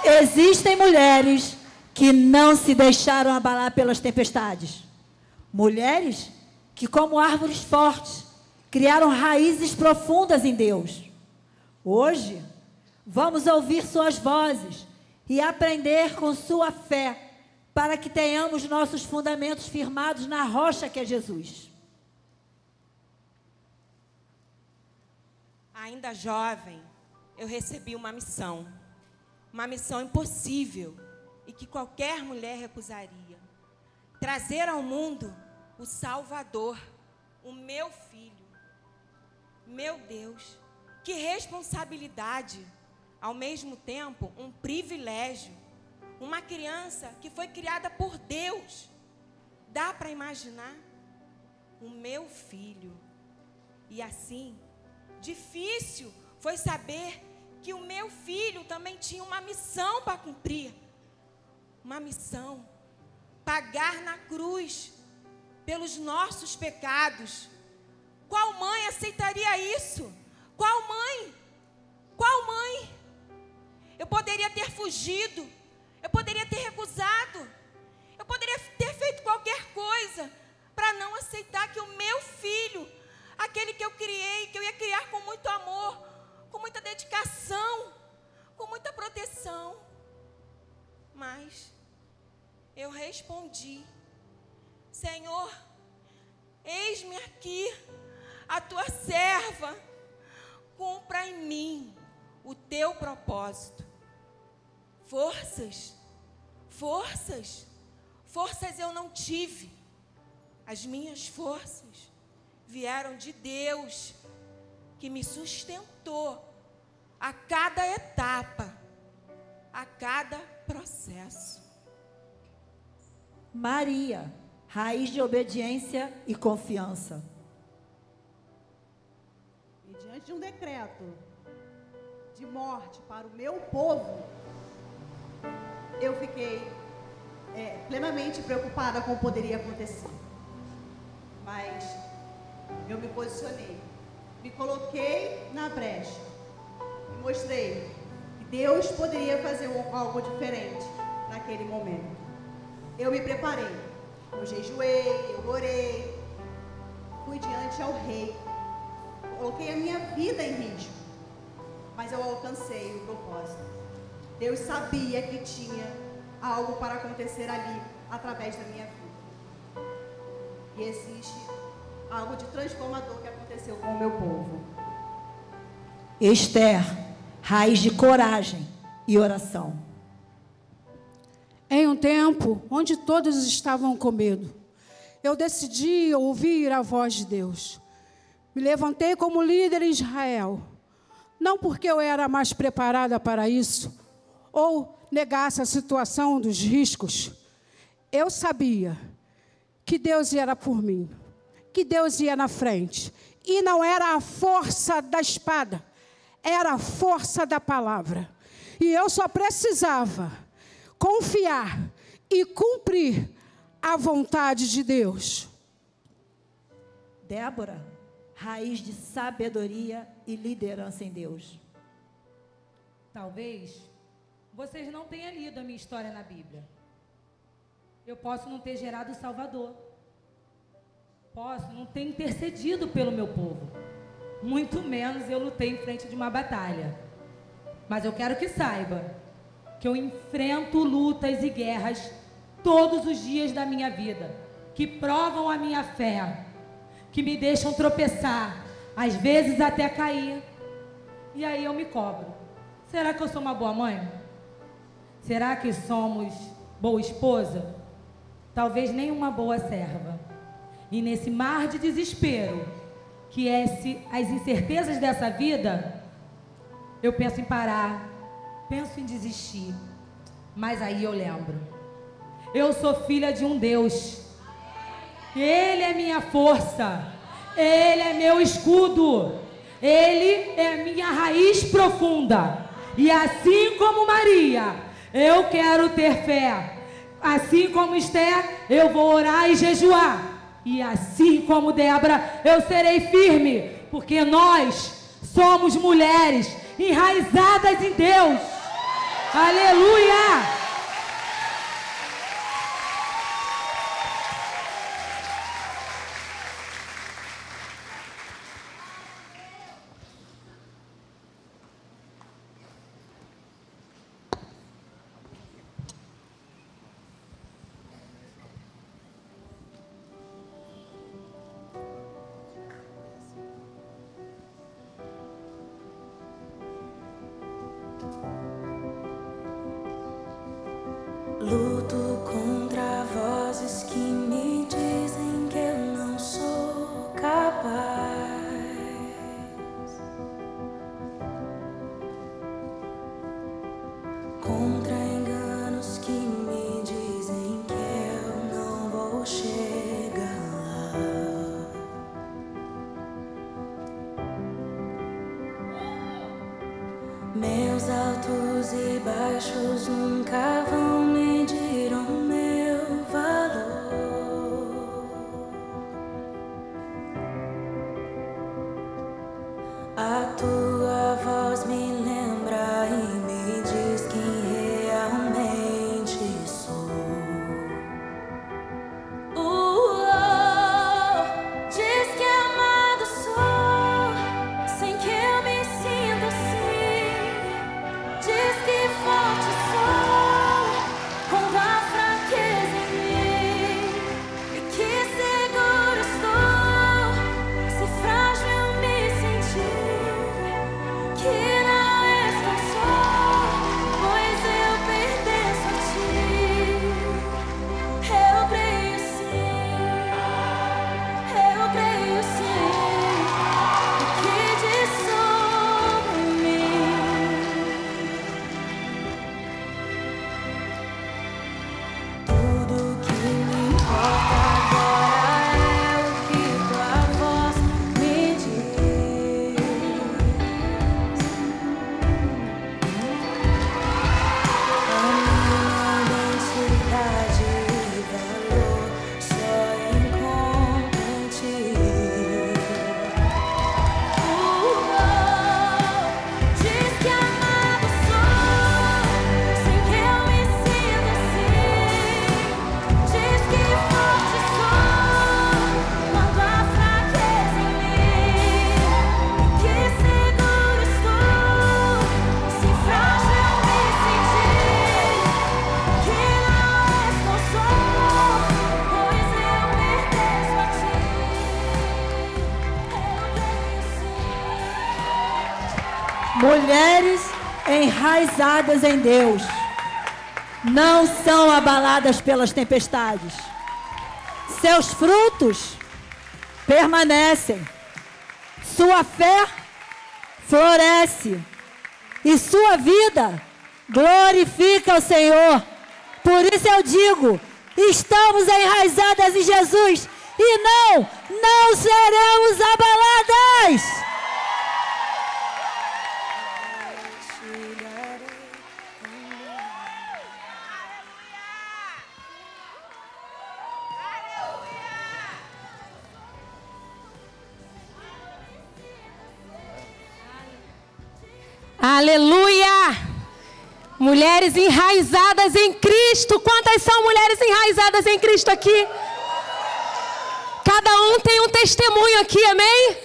Existem mulheres que não se deixaram abalar pelas tempestades. Mulheres que, como árvores fortes, criaram raízes profundas em Deus. Hoje, vamos ouvir suas vozes e aprender com sua fé, para que tenhamos nossos fundamentos firmados na rocha que é Jesus. Ainda jovem, eu recebi uma missão impossível e que qualquer mulher recusaria. Trazer ao mundo o Salvador, o meu filho. Meu Deus, que responsabilidade, ao mesmo tempo um privilégio. Uma criança que foi criada por Deus. Dá para imaginar? O meu filho. E assim, difícil foi saber que o meu filho também tinha uma missão para cumprir. Uma missão. Pagar na cruz pelos nossos pecados. Qual mãe aceitaria isso? Qual mãe? Qual mãe? Eu poderia ter fugido. Eu poderia ter recusado. Eu poderia ter feito qualquer coisa para não aceitar que o meu filho, aquele que eu criei, que eu ia criar com muito amor, com muita dedicação, com muita proteção. Mas eu respondi: Senhor, eis-me aqui, a tua serva, cumpra em mim o teu propósito. Forças eu não tive. As minhas forças vieram de Deus, que me sustentou a cada etapa, a cada processo. Maria, raiz de obediência e confiança. E diante de um decreto de morte para o meu povo, eu fiquei plenamente preocupada com o que poderia acontecer. Mas eu me posicionei, me coloquei na brecha e mostrei que Deus poderia fazer algo diferente naquele momento. Eu me preparei, eu jejuei, eu orei, fui diante ao rei, coloquei a minha vida em risco, mas eu alcancei o propósito. Deus sabia que tinha algo para acontecer ali, através da minha vida. E existe algo de transformador que aconteceu com o meu povo. Esther, raiz de coragem e oração. Em um tempo onde todos estavam com medo, eu decidi ouvir a voz de Deus. Me levantei como líder em Israel, não porque eu era mais preparada para isso, ou negasse a situação dos riscos. Eu sabia que Deus era por mim, que Deus ia na frente. E não era a força da espada, era a força da palavra. E eu só precisava confiar e cumprir a vontade de Deus. Débora, raiz de sabedoria e liderança em Deus. Talvez vocês não tenham lido a minha história na Bíblia. Eu posso não ter gerado o Salvador. Posso não ter intercedido pelo meu povo. Muito menos eu lutei em frente de uma batalha. Mas eu quero que saiba que eu enfrento lutas e guerras todos os dias da minha vida, que provam a minha fé, que me deixam tropeçar, às vezes até cair. E aí eu me cobro. Será que eu sou uma boa mãe? Será que somos boa esposa? Talvez nem uma boa serva. E nesse mar de desespero, que é as incertezas dessa vida, eu penso em parar, penso em desistir. Mas aí eu lembro, eu sou filha de um Deus. Ele é minha força, Ele é meu escudo, Ele é minha raiz profunda. E assim como Maria, eu quero ter fé. Assim como Esther, eu vou orar e jejuar. E assim como Débora, eu serei firme, porque nós somos mulheres enraizadas em Deus. Aleluia! Luto contra vozes que me dizem que eu não sou capaz. Contra enganos que me dizem que eu não vou chegar lá. Meus altos e baixos nunca vão medir o meu valor. A tua voz me lembra e me diz quem realmente sou. Diz que amado sou, sem que eu me sinta assim. Diz que forte sou, quando há fraqueza em mim. E que seguro estou, se frágil eu me sentir. Que não és tão só, pois eu pertenço a ti. Eu creio sim, eu creio sim. O que diz sobre mim? Tudo que me importa agora é o que tua voz me diz. A minha identidade e valor só encontro em ti. Diz que amado sou, sem que eu me sinta assim. Diz que forte sou, quando há fraqueza em mim. Que seguro estou, se frágil eu me sentir. Que não és tão só, pois eu pertenço a ti. Eu creio sim. Mulheres enraizadas em Deus não são abaladas pelas tempestades. Seus frutos permanecem. Sua fé floresce. E sua vida glorifica o Senhor. Por isso eu digo, estamos enraizadas em Jesus e não seremos abaladas. Aleluia! Mulheres enraizadas em Cristo. Quantas são mulheres enraizadas em Cristo aqui? Cada um tem um testemunho aqui, amém?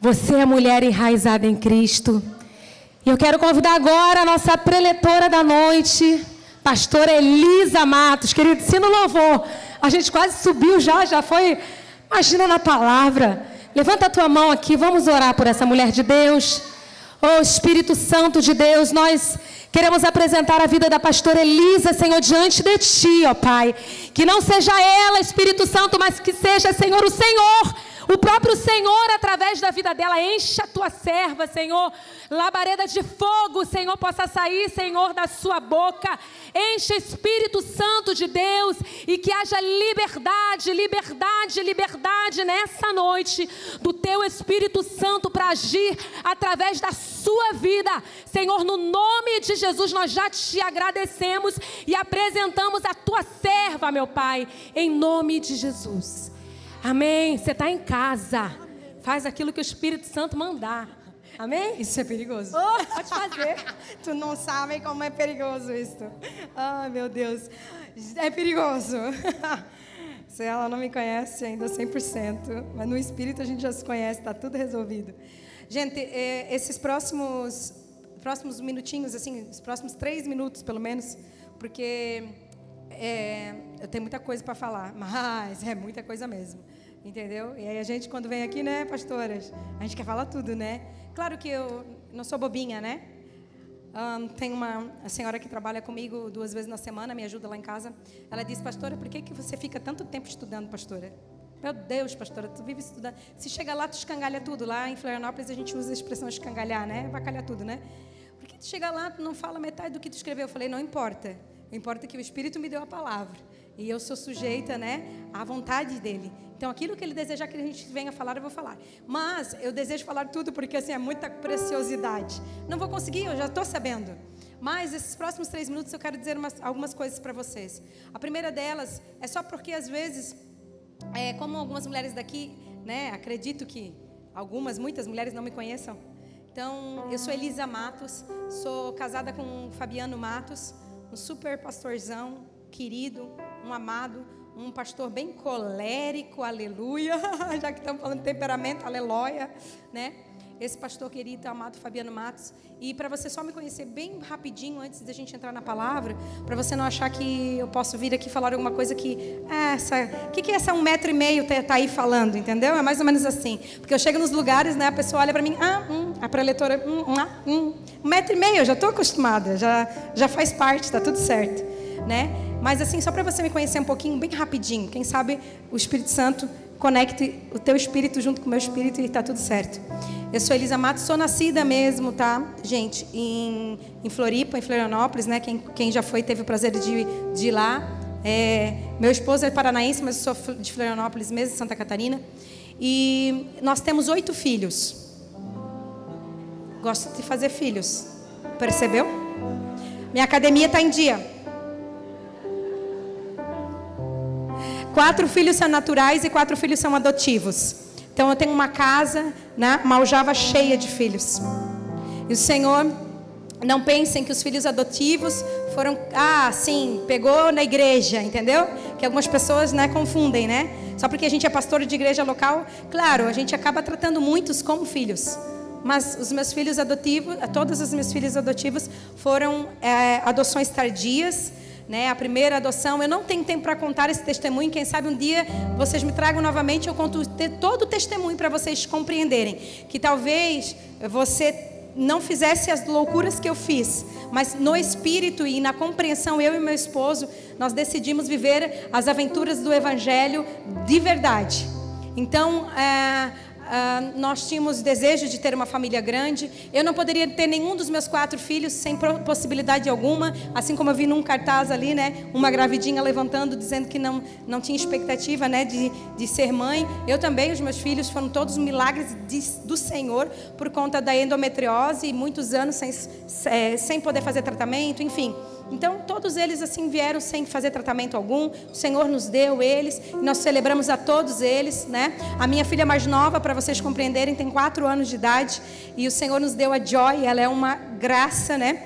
Você é mulher enraizada em Cristo. E eu quero convidar agora a nossa preletora da noite, pastora Elisa Matos. Querido, se no louvor, a gente quase subiu já foi, imagina na palavra. Levanta a tua mão aqui, vamos orar por essa mulher de Deus. Oh, Espírito Santo de Deus, nós queremos apresentar a vida da pastora Elisa, Senhor, diante de Ti, ó Pai. Que não seja ela, Espírito Santo, mas que seja, Senhor, o Senhor, o próprio Senhor, através da vida dela. Enche a Tua serva, Senhor. Labareda de fogo, Senhor, possa sair, Senhor, da sua boca. Enche, Espírito Santo de Deus, e que haja liberdade, liberdade, liberdade nessa noite do Teu Espírito Santo para agir através da sua vida. Senhor, no nome de Jesus, nós já Te agradecemos e apresentamos a Tua serva, meu Pai, em nome de Jesus. Amém. Você está em casa, faz aquilo que o Espírito Santo mandar. Amém? Isso é perigoso. Pode fazer. Tu não sabe como é perigoso isso. Ai, meu Deus. É perigoso. Se ela não me conhece ainda 100%, mas no espírito a gente já se conhece, está tudo resolvido. Gente, esses próximos minutinhos, assim, os próximos 3 minutos, pelo menos, porque eu tenho muita coisa para falar, mas é muita coisa mesmo, entendeu? E aí a gente, quando vem aqui, né, pastoras, a gente quer falar tudo, né? Claro que eu não sou bobinha, né? Tem uma senhora que trabalha comigo 2 vezes na semana, me ajuda lá em casa. Ela diz, pastora, por que você fica tanto tempo estudando, pastora? Meu Deus, pastora, tu vive estudando. Se chega lá, tu escangalha tudo. Lá em Florianópolis a gente usa a expressão escangalhar, né? Vacalhar tudo, né? Por que tu chega lá, tu não fala metade do que tu escreveu? Eu falei, não importa. Importa que o Espírito me deu a palavra. E eu sou sujeita, né, à vontade dele. Então, aquilo que ele desejar que a gente venha falar, eu vou falar. Mas eu desejo falar tudo porque, assim, é muita preciosidade. Não vou conseguir, eu já estou sabendo. Mas, esses próximos 3 minutos, eu quero dizer algumas coisas para vocês. A primeira delas é só porque, às vezes, como algumas mulheres daqui, né, acredito que muitas mulheres não me conheçam. Então, eu sou Elisa Matos, sou casada com o Fabiano Matos, um super pastorzão, querido, um amado, um pastor bem colérico, aleluia, já que estamos falando de temperamento, aleluia, né? Esse pastor querido, amado Fabiano Matos. E para você só me conhecer bem rapidinho, antes da gente entrar na palavra, para você não achar que eu posso vir aqui falar alguma coisa que... O que é essa 1,5 metro tá aí falando, entendeu? É mais ou menos assim. Porque eu chego nos lugares, né, a pessoa olha para mim, a preletora, 1,5 metro, eu já estou acostumada, já faz parte, está tudo certo, né? Mas assim, só para você me conhecer um pouquinho, bem rapidinho, quem sabe o Espírito Santo conecte o teu espírito junto com o meu espírito e está tudo certo. Eu sou Elisa Matos, sou nascida mesmo, tá, gente, em Floripa, em Florianópolis, né? Quem já foi teve o prazer de ir lá. Meu esposo é paranaense, mas eu sou de Florianópolis mesmo, Santa Catarina. E nós temos 8 filhos. Gosto de fazer filhos. Percebeu? Minha academia está em dia. 4 filhos são naturais e 4 filhos são adotivos. Então eu tenho uma casa, né, uma aljava cheia de filhos. E o Senhor, não pensem que os filhos adotivos foram, sim, pegou na igreja, entendeu? Que algumas pessoas, né, confundem, né? Só porque a gente é pastor de igreja local, claro, a gente acaba tratando muitos como filhos. Mas os meus filhos adotivos, todos os meus filhos adotivos foram adoções tardias. Né, a primeira adoção, eu não tenho tempo para contar esse testemunho. Quem sabe um dia vocês me tragam novamente, eu conto todo o testemunho para vocês compreenderem que talvez você não fizesse as loucuras que eu fiz, mas no espírito e na compreensão, eu e meu esposo, nós decidimos viver as aventuras do Evangelho de verdade. Então, nós tínhamos desejo de ter uma família grande. Eu não poderia ter nenhum dos meus 4 filhos sem possibilidade alguma. Assim como eu vi num cartaz ali, né, uma gravidinha levantando, dizendo que não tinha expectativa, né, de ser mãe. Eu também, os meus filhos foram todos milagres do Senhor, por conta da endometriose e muitos anos sem poder fazer tratamento, enfim. Então, todos eles assim vieram sem fazer tratamento algum. O Senhor nos deu eles, e nós celebramos a todos eles, né? A minha filha mais nova, para vocês compreenderem, tem 4 anos de idade, e o Senhor nos deu a Joy. Ela é uma graça, né?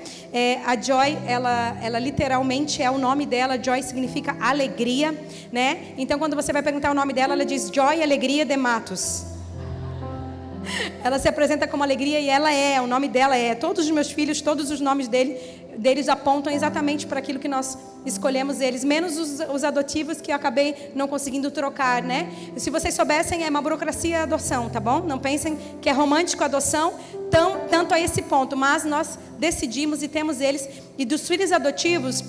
A Joy, ela literalmente é o nome dela. Joy significa alegria, né? Então, quando você vai perguntar o nome dela, ela diz Joy Alegria de Matos. Ela se apresenta como alegria e ela o nome dela é. Todos os meus filhos, todos os nomes deles apontam exatamente para aquilo que nós escolhemos eles, menos os adotivos que eu acabei não conseguindo trocar, né? E se vocês soubessem, é uma burocracia a adoção, tá bom? Não pensem que é romântico a adoção, tanto a esse ponto, mas nós decidimos e temos eles. E dos filhos adotivos,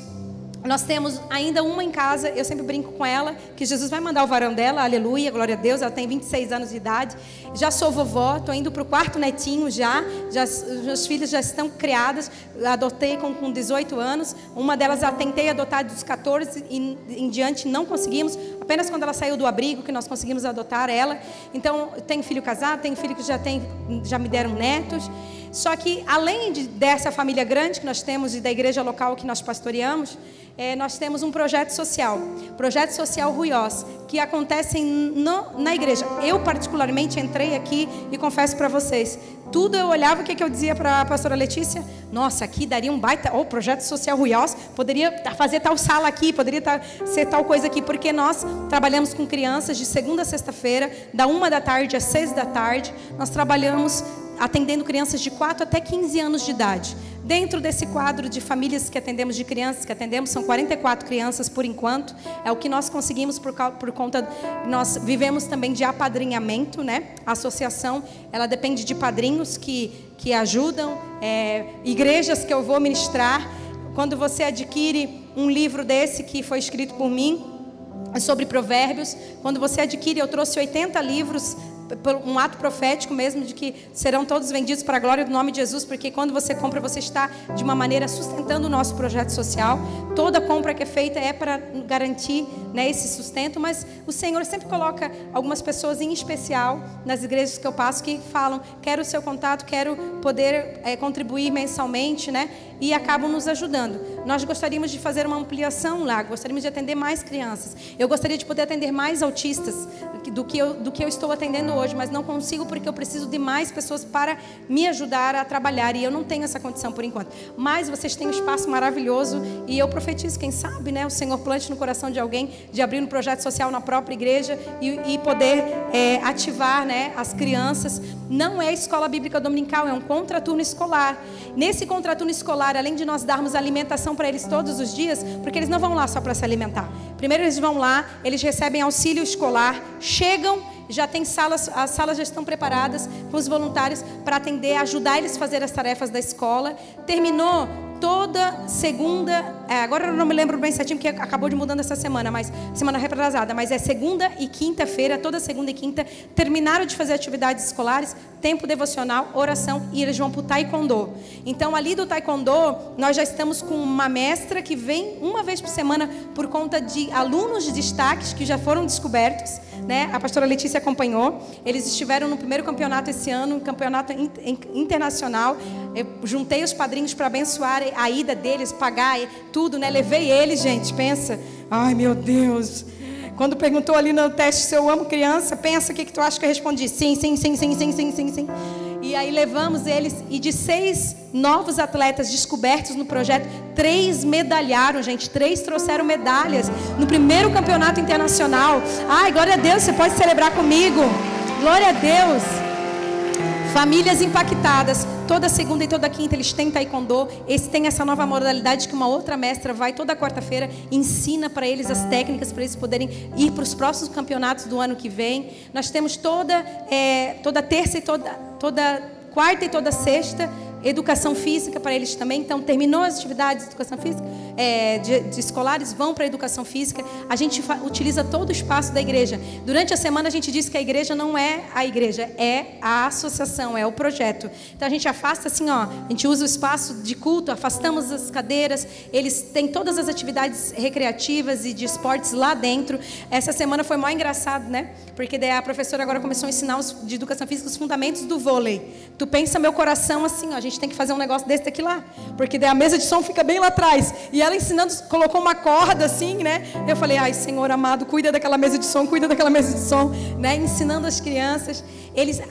nós temos ainda uma em casa. Eu sempre brinco com ela que Jesus vai mandar o varão dela, aleluia, glória a Deus. Ela tem 26 anos de idade, já sou vovó, estou indo para o 4º netinho já os meus filhos já estão criados. Adotei com 18 anos, uma delas eu tentei adotar dos 14 e em diante, não conseguimos, apenas quando ela saiu do abrigo que nós conseguimos adotar ela. Então, tenho filho casado, tenho filho que já me deram netos. Só que, além dessa família grande que nós temos e da igreja local que nós pastoreamos, nós temos um projeto social Ruiós, que acontece na igreja. Eu, particularmente, entrei aqui e confesso para vocês, tudo eu olhava, o que eu dizia para a pastora Letícia? Nossa, aqui daria um baita, projeto social Ruiós, poderia fazer tal sala aqui, poderia ser tal coisa aqui, porque nós trabalhamos com crianças de segunda a sexta-feira, da 1h às 6h, nós trabalhamos atendendo crianças de 4 até 15 anos de idade. Dentro desse quadro de famílias que atendemos, de crianças que atendemos, são 44 crianças por enquanto. É o que nós conseguimos por conta... Nós vivemos também de apadrinhamento, né? A associação, ela depende de padrinhos que ajudam, igrejas que eu vou ministrar. Quando você adquire um livro desse que foi escrito por mim, sobre provérbios, quando você adquire, eu trouxe 80 livros, um ato profético mesmo, de que serão todos vendidos para a glória do nome de Jesus, porque quando você compra, você está de uma maneira sustentando o nosso projeto social. Toda compra que é feita é para garantir, né, esse sustento, mas o Senhor sempre coloca algumas pessoas em especial nas igrejas que eu passo que falam, quero o seu contato, quero poder contribuir mensalmente, né, e acabam nos ajudando. Nós gostaríamos de fazer uma ampliação lá, gostaríamos de atender mais crianças. Eu gostaria de poder atender mais autistas do que eu estou atendendo hoje, mas não consigo porque eu preciso de mais pessoas para me ajudar a trabalhar e eu não tenho essa condição por enquanto. Mas vocês têm um espaço maravilhoso e eu profetizo, quem sabe, né, o Senhor plante no coração de alguém de abrir um projeto social na própria igreja e poder ativar, né, as crianças. Não é escola bíblica dominical, é um contraturno escolar. Nesse contraturno escolar, além de nós darmos alimentação para eles todos os dias, porque eles não vão lá só para se alimentar. Primeiro eles vão lá, eles recebem auxílio escolar, chegam, já tem salas, as salas já estão preparadas com os voluntários para atender, ajudar eles a fazer as tarefas da escola. Terminou toda segunda, agora eu não me lembro bem certinho, porque acabou de mudando essa semana, mas semana retrasada, mas é segunda e quinta-feira, toda segunda e quinta, terminaram de fazer atividades escolares, tempo devocional, oração, e eles vão para o taekwondo. Então, ali do taekwondo, nós já estamos com uma mestra que vem uma vez por semana por conta de alunos de destaques que já foram descobertos, né? A pastora Letícia acompanhou, eles estiveram no primeiro campeonato esse ano, um campeonato internacional. Eu juntei os padrinhos para abençoar a ida deles, pagar tudo, né? Levei eles, gente, pensa, ai meu Deus, quando perguntou ali no teste se eu amo criança, pensa o que tu acha que eu respondi? Sim. E aí levamos eles, e de 6 novos atletas descobertos no projeto, 3 medalharam, gente, 3 trouxeram medalhas no primeiro campeonato internacional. Ai, glória a Deus, você pode celebrar comigo, glória a Deus. Famílias impactadas, toda segunda e toda quinta eles têm taekwondo. Eles têm essa nova modalidade que uma outra mestra vai toda quarta-feira, ensina para eles as técnicas para eles poderem ir para os próximos campeonatos do ano que vem. Nós temos toda terça e toda quarta e toda sexta educação física para eles também. Então, terminou as atividades de educação física, de escolares, vão para a educação física. A gente utiliza todo o espaço da igreja. Durante a semana, a gente diz que a igreja não é a igreja, é a associação, é o projeto. Então, a gente afasta assim, ó, a gente usa o espaço de culto, afastamos as cadeiras, eles têm todas as atividades recreativas e de esportes lá dentro. Essa semana foi mais engraçado, né? Porque daí a professora agora começou a ensinar de educação física os fundamentos do vôlei. Tu pensa meu coração assim, ó, a gente tem que fazer um negócio desse daqui lá, porque daí a mesa de som fica bem lá atrás, e ela ensinando, colocou uma corda assim, né, eu falei, ai Senhor amado, cuida daquela mesa de som, né, ensinando as crianças.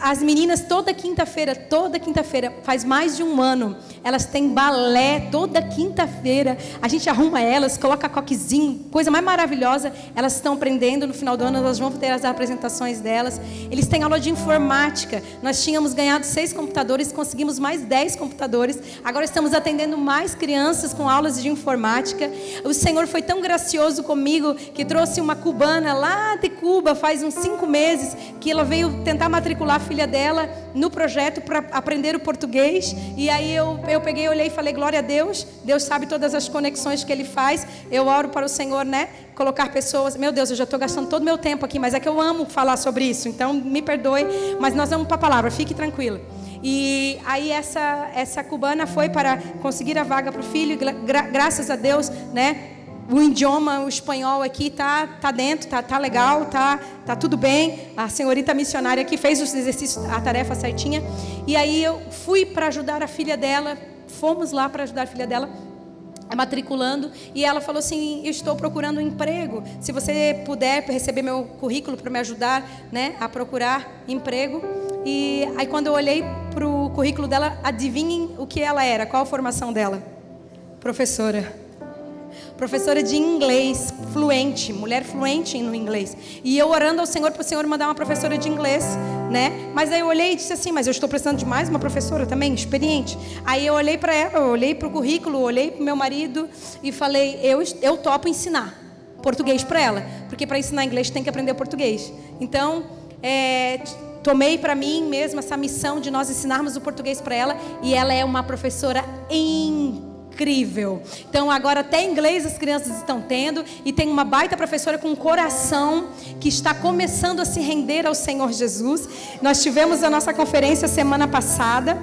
As meninas toda quinta-feira, faz mais de um ano, elas têm balé toda quinta-feira, a gente arruma elas, coloca coquezinho, coisa mais maravilhosa, elas estão aprendendo, no final do ano elas vão ter as apresentações delas. Eles têm aula de informática, nós tínhamos ganhado 6 computadores, conseguimos mais 10 computadores, agora estamos atendendo mais crianças com aulas de informática. O Senhor foi tão gracioso comigo, que trouxe uma cubana lá de Cuba, faz uns 5 meses, que ela veio tentar matricular a filha dela no projeto para aprender o português, e aí eu peguei, olhei e falei, glória a Deus, Deus sabe todas as conexões que Ele faz, eu oro para o Senhor, né, colocar pessoas, meu Deus, eu já estou gastando todo o meu tempo aqui, mas é que eu amo falar sobre isso, então me perdoe, mas nós vamos para a palavra, fique tranquila. E aí essa cubana foi para conseguir a vaga para o filho, graças a Deus, né, o idioma, o espanhol aqui tá dentro, tá legal, tá tudo bem. A senhorita missionária aqui fez os exercícios, a tarefa certinha. E aí eu fui para ajudar a filha dela, fomos lá para ajudar a filha dela, matriculando, e ela falou assim: eu estou procurando um emprego, se você puder receber meu currículo para me ajudar, né, a procurar emprego. E aí quando eu olhei para o currículo dela, adivinhem o que ela era, qual a formação dela? Professora de inglês, fluente, mulher fluente no inglês. E eu orando ao Senhor para o Senhor mandar uma professora de inglês, né? Mas aí eu olhei e disse assim: mas eu estou precisando de mais uma professora também, experiente. Aí eu olhei para ela, eu olhei para o currículo, olhei para o meu marido e falei: eu topo ensinar português para ela, porque para ensinar inglês tem que aprender português. Então, tomei para mim mesma essa missão de nós ensinarmos o português para ela, e ela é uma professora incrível. Então agora até inglês as crianças estão tendo, e tem uma baita professora com um coração que está começando a se render ao Senhor Jesus. Nós tivemos a nossa conferência semana passada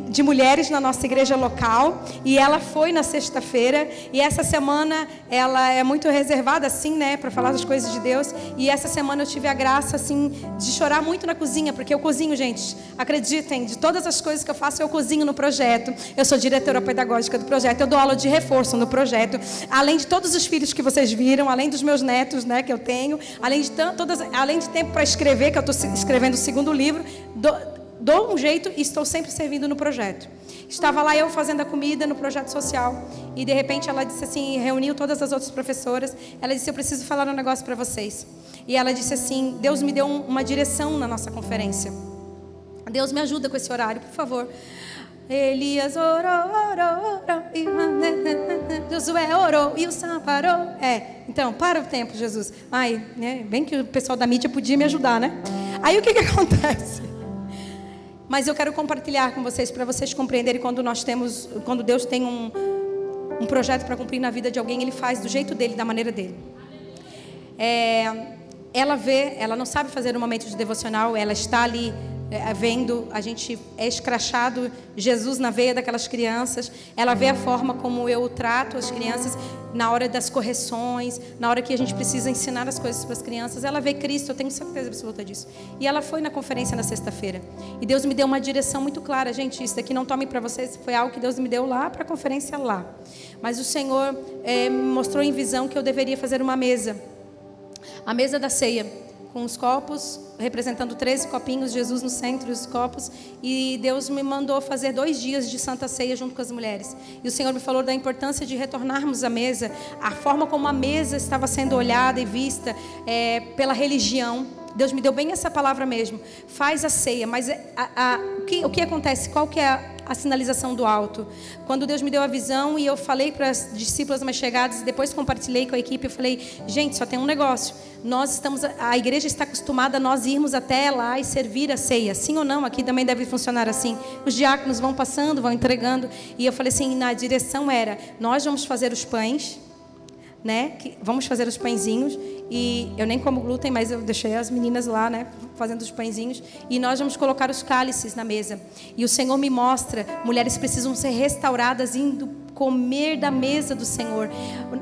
de mulheres na nossa igreja local, e ela foi na sexta-feira, e essa semana ela é muito reservada assim, né, para falar das coisas de Deus. E essa semana eu tive a graça assim de chorar muito na cozinha, porque eu cozinho, gente, acreditem, de todas as coisas que eu faço, eu cozinho no projeto. Eu sou diretora pedagógica do projeto, eu dou aula de reforço no projeto, além de todos os filhos que vocês viram, além dos meus netos, né, que eu tenho, além de tempo para escrever, que eu estou escrevendo o segundo livro, dou um jeito e estou sempre servindo no projeto. Estava lá eu fazendo a comida no projeto social, e de repente ela disse assim, reuniu todas as outras professoras, ela disse: eu preciso falar um negócio para vocês. E ela disse assim: Deus me deu uma direção na nossa conferência. Deus me ajuda com esse horário, por favor. Elias orou, Josué orou e o Sam parou. Então, para o tempo, Jesus. Ai, né? Bem que o pessoal da mídia podia me ajudar, né? Aí o que acontece? Mas eu quero compartilhar com vocês, para vocês compreenderem quando Deus tem um projeto para cumprir na vida de alguém, Ele faz do jeito dele, da maneira dele. Ela não sabe fazer um momento de devocional, ela está ali vendo, a gente é escrachado Jesus na veia daquelas crianças. Ela vê a forma como eu trato as crianças na hora das correções, na hora que a gente precisa ensinar as coisas para as crianças. Ela vê Cristo, eu tenho certeza absoluta disso. E ela foi na conferência na sexta-feira, e Deus me deu uma direção muito clara. Gente, isso daqui não tome para vocês, foi algo que Deus me deu lá para a conferência lá. Mas o Senhor me mostrou em visão que eu deveria fazer uma mesa, a mesa da ceia, com os copos, representando 13 copinhos, Jesus no centro dos copos. E Deus me mandou fazer 2 dias de Santa Ceia junto com as mulheres. E o Senhor me falou da importância de retornarmos à mesa, a forma como a mesa estava sendo olhada e vista pela religião. Deus me deu bem essa palavra mesmo. Faz a ceia, mas o que acontece? Qual que é a sinalização do alto? Quando Deus me deu a visão e eu falei para as discípulas mais chegadas, e depois compartilhei com a equipe, eu falei: gente, só tem um negócio. A igreja está acostumada a nós irmos até lá e servir a ceia. Sim ou não? Aqui também deve funcionar assim. Os diáconos vão passando, vão entregando. E eu falei assim, na direção era: nós vamos fazer os pães, né? Vamos fazer os pãezinhos. E eu nem como glúten, mas eu deixei as meninas lá, né, fazendo os pãezinhos. E nós vamos colocar os cálices na mesa. E o Senhor me mostra: mulheres precisam ser restauradas indo comer da mesa do Senhor.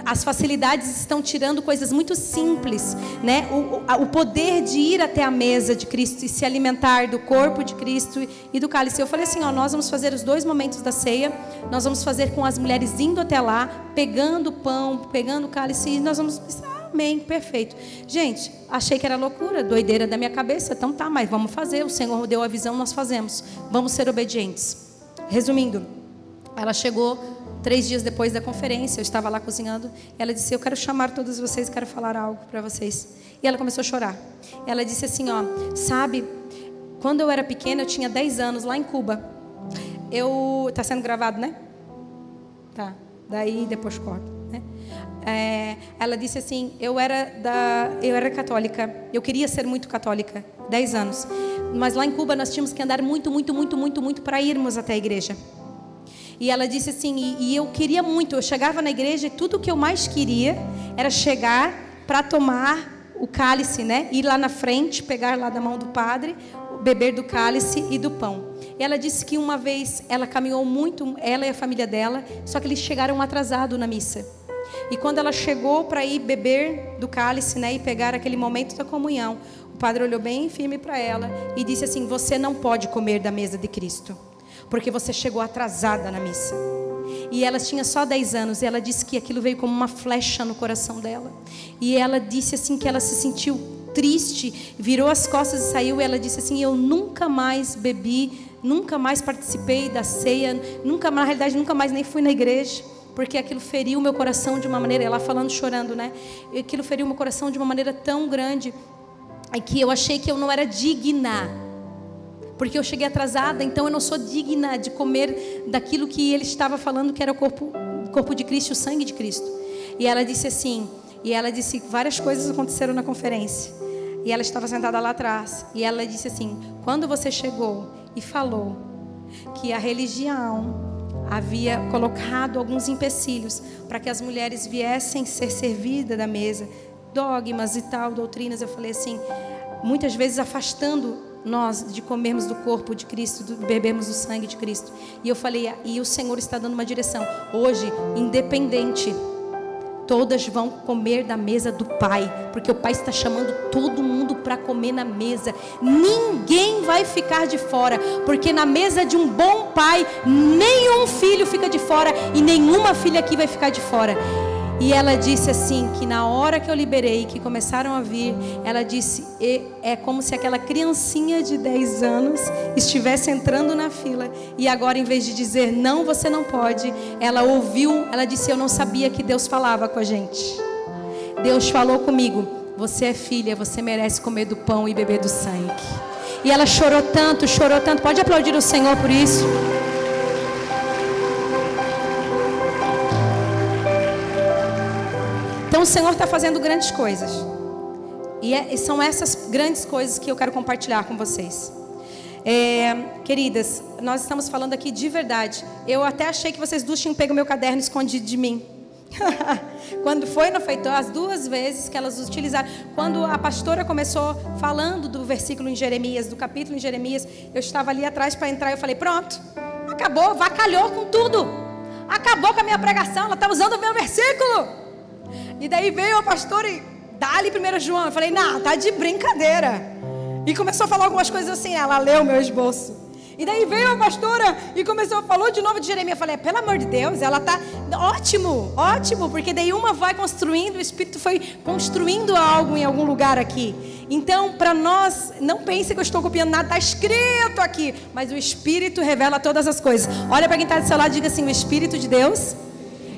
As facilidades estão tirando coisas muito simples, né? O poder de ir até a mesa de Cristo e se alimentar do corpo de Cristo e do cálice. Eu falei assim, nós vamos fazer os 2 momentos da ceia. Nós vamos fazer com as mulheres indo até lá, pegando o pão, pegando o cálice, e nós vamos... Amém, perfeito. Gente, achei que era loucura, doideira da minha cabeça. Então tá, mas vamos fazer. O Senhor deu a visão, nós fazemos. Vamos ser obedientes. Resumindo, ela chegou 3 dias depois da conferência, eu estava lá cozinhando. Ela disse: eu quero chamar todos vocês, quero falar algo para vocês. E ela começou a chorar. Ela disse assim, sabe, quando eu era pequena, eu tinha 10 anos, lá em Cuba. Tá sendo gravado, né? Tá, daí depois corta. Ela disse assim: eu era católica, eu queria ser muito católica, 10 anos, mas lá em Cuba nós tínhamos que andar muito para irmos até a igreja. E ela disse assim, e eu queria muito, eu chegava na igreja e tudo que eu mais queria era chegar para tomar o cálice, né? Ir lá na frente, pegar lá da mão do padre, beber do cálice e do pão. E ela disse que uma vez ela caminhou muito, ela e a família dela, só que eles chegaram atrasados na missa. E quando ela chegou para ir beber do cálice, né, e pegar aquele momento da comunhão, o padre olhou bem firme para ela e disse assim: você não pode comer da mesa de Cristo, porque você chegou atrasada na missa. E ela tinha só 10 anos, e ela disse que aquilo veio como uma flecha no coração dela. E ela disse assim que ela se sentiu triste, virou as costas e saiu. E ela disse assim: eu nunca mais bebi, nunca mais participei da ceia, nunca, na realidade nunca mais nem fui na igreja, porque aquilo feriu o meu coração de uma maneira, ela falando, chorando, né? Aquilo feriu o meu coração de uma maneira tão grande, que eu achei que eu não era digna, porque eu cheguei atrasada, então eu não sou digna de comer daquilo que ele estava falando, que era o corpo de Cristo, o sangue de Cristo. E ela disse assim, várias coisas aconteceram na conferência, e ela estava sentada lá atrás, e ela disse assim: quando você chegou e falou que a religião havia colocado alguns empecilhos para que as mulheres viessem ser servidas da mesa, dogmas e tal, doutrinas, eu falei assim, muitas vezes afastando nós de comermos do corpo de Cristo, de bebermos do sangue de Cristo. E eu falei, e o Senhor está dando uma direção. Hoje, independente, todas vão comer da mesa do Pai, porque o Pai está chamando todo mundo para comer na mesa. Ninguém vai ficar de fora, porque na mesa de um bom pai, nenhum filho fica de fora e nenhuma filha aqui vai ficar de fora. E ela disse assim, que na hora que eu liberei, que começaram a vir, ela disse, é como se aquela criancinha de 10 anos estivesse entrando na fila, e agora em vez de dizer, não, você não pode, ela ouviu, ela disse, eu não sabia que Deus falava com a gente. Deus falou comigo, você é filha, você merece comer do pão e beber do sangue. E ela chorou tanto, pode aplaudir o Senhor por isso? Então o Senhor está fazendo grandes coisas. E são essas grandes coisas que eu quero compartilhar com vocês. Queridas, nós estamos falando aqui de verdade. Eu até achei que vocês duas tinham pego meu caderno escondido de mim. Quando foi, não foi? As 2 vezes que elas utilizaram. Quando a pastora começou falando do versículo em Jeremias, do capítulo em Jeremias, eu estava ali atrás para entrar e eu falei, pronto, acabou, vacalhou com tudo. Acabou com a minha pregação, ela está usando o meu versículo. E daí veio a pastora e dá-lhe 1 João. Eu falei, não, tá de brincadeira. E começou a falar algumas coisas assim, ela leu o meu esboço. E daí veio a pastora e falou de novo de Jeremias. Eu falei, pelo amor de Deus, ela tá ótimo, porque daí uma vai construindo, o Espírito foi construindo algo em algum lugar aqui. Então, para nós, não pense que eu estou copiando nada, está escrito aqui, mas o Espírito revela todas as coisas. Olha para quem está do seu lado e diga assim, o Espírito de Deus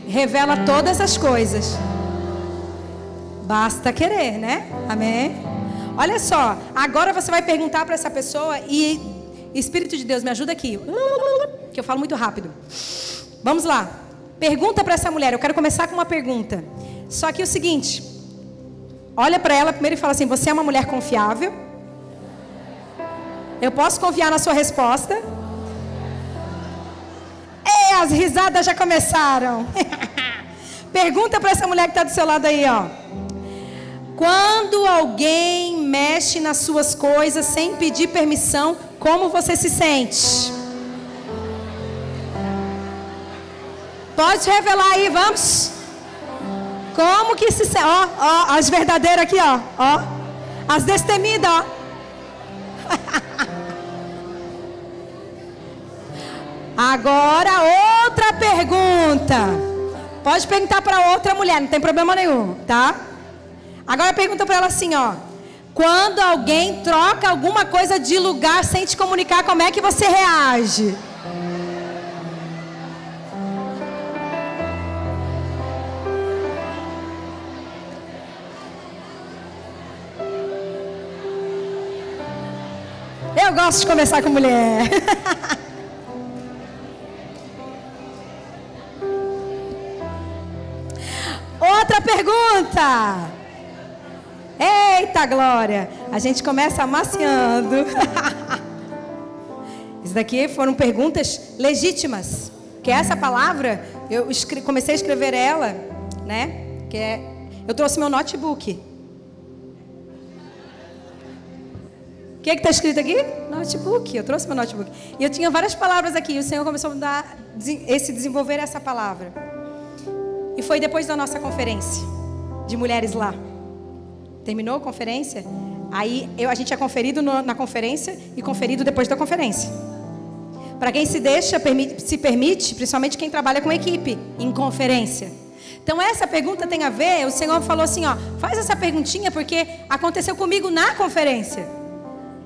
revela todas as coisas. Basta querer, né? Amém? Olha só, agora você vai perguntar para essa pessoa e Espírito de Deus, me ajuda aqui, que eu falo muito rápido. Vamos lá. Pergunta para essa mulher. Eu quero começar com uma pergunta. Só que é o seguinte, olha para ela primeiro e fala assim, você é uma mulher confiável? Eu posso confiar na sua resposta? As risadas já começaram. Pergunta para essa mulher que está do seu lado aí, ó. Quando alguém mexe nas suas coisas sem pedir permissão, como você se sente? Pode revelar aí, vamos? Como que se sente? Ó, as verdadeiras aqui, ó. As destemidas, ó. Agora outra pergunta. Pode perguntar para outra mulher, não tem problema nenhum, tá? Agora pergunta para ela assim, ó. Quando alguém troca alguma coisa de lugar sem te comunicar, como é que você reage? Eu gosto de conversar com mulher. Outra pergunta. Eita glória. A gente começa amaciando. Isso daqui foram perguntas legítimas. Que essa palavra, eu comecei a escrever ela, né? Eu trouxe meu notebook. O que está escrito aqui? Notebook. Eu trouxe meu notebook. E eu tinha várias palavras aqui. E o Senhor começou a desenvolver essa palavra. E foi depois da nossa conferência de mulheres lá. Terminou a conferência, aí a gente é conferido na conferência e conferido depois da conferência. Para quem se deixa, se permite, principalmente quem trabalha com equipe, em conferência. Então essa pergunta tem a ver, o Senhor falou assim, ó, faz essa perguntinha porque aconteceu comigo na conferência.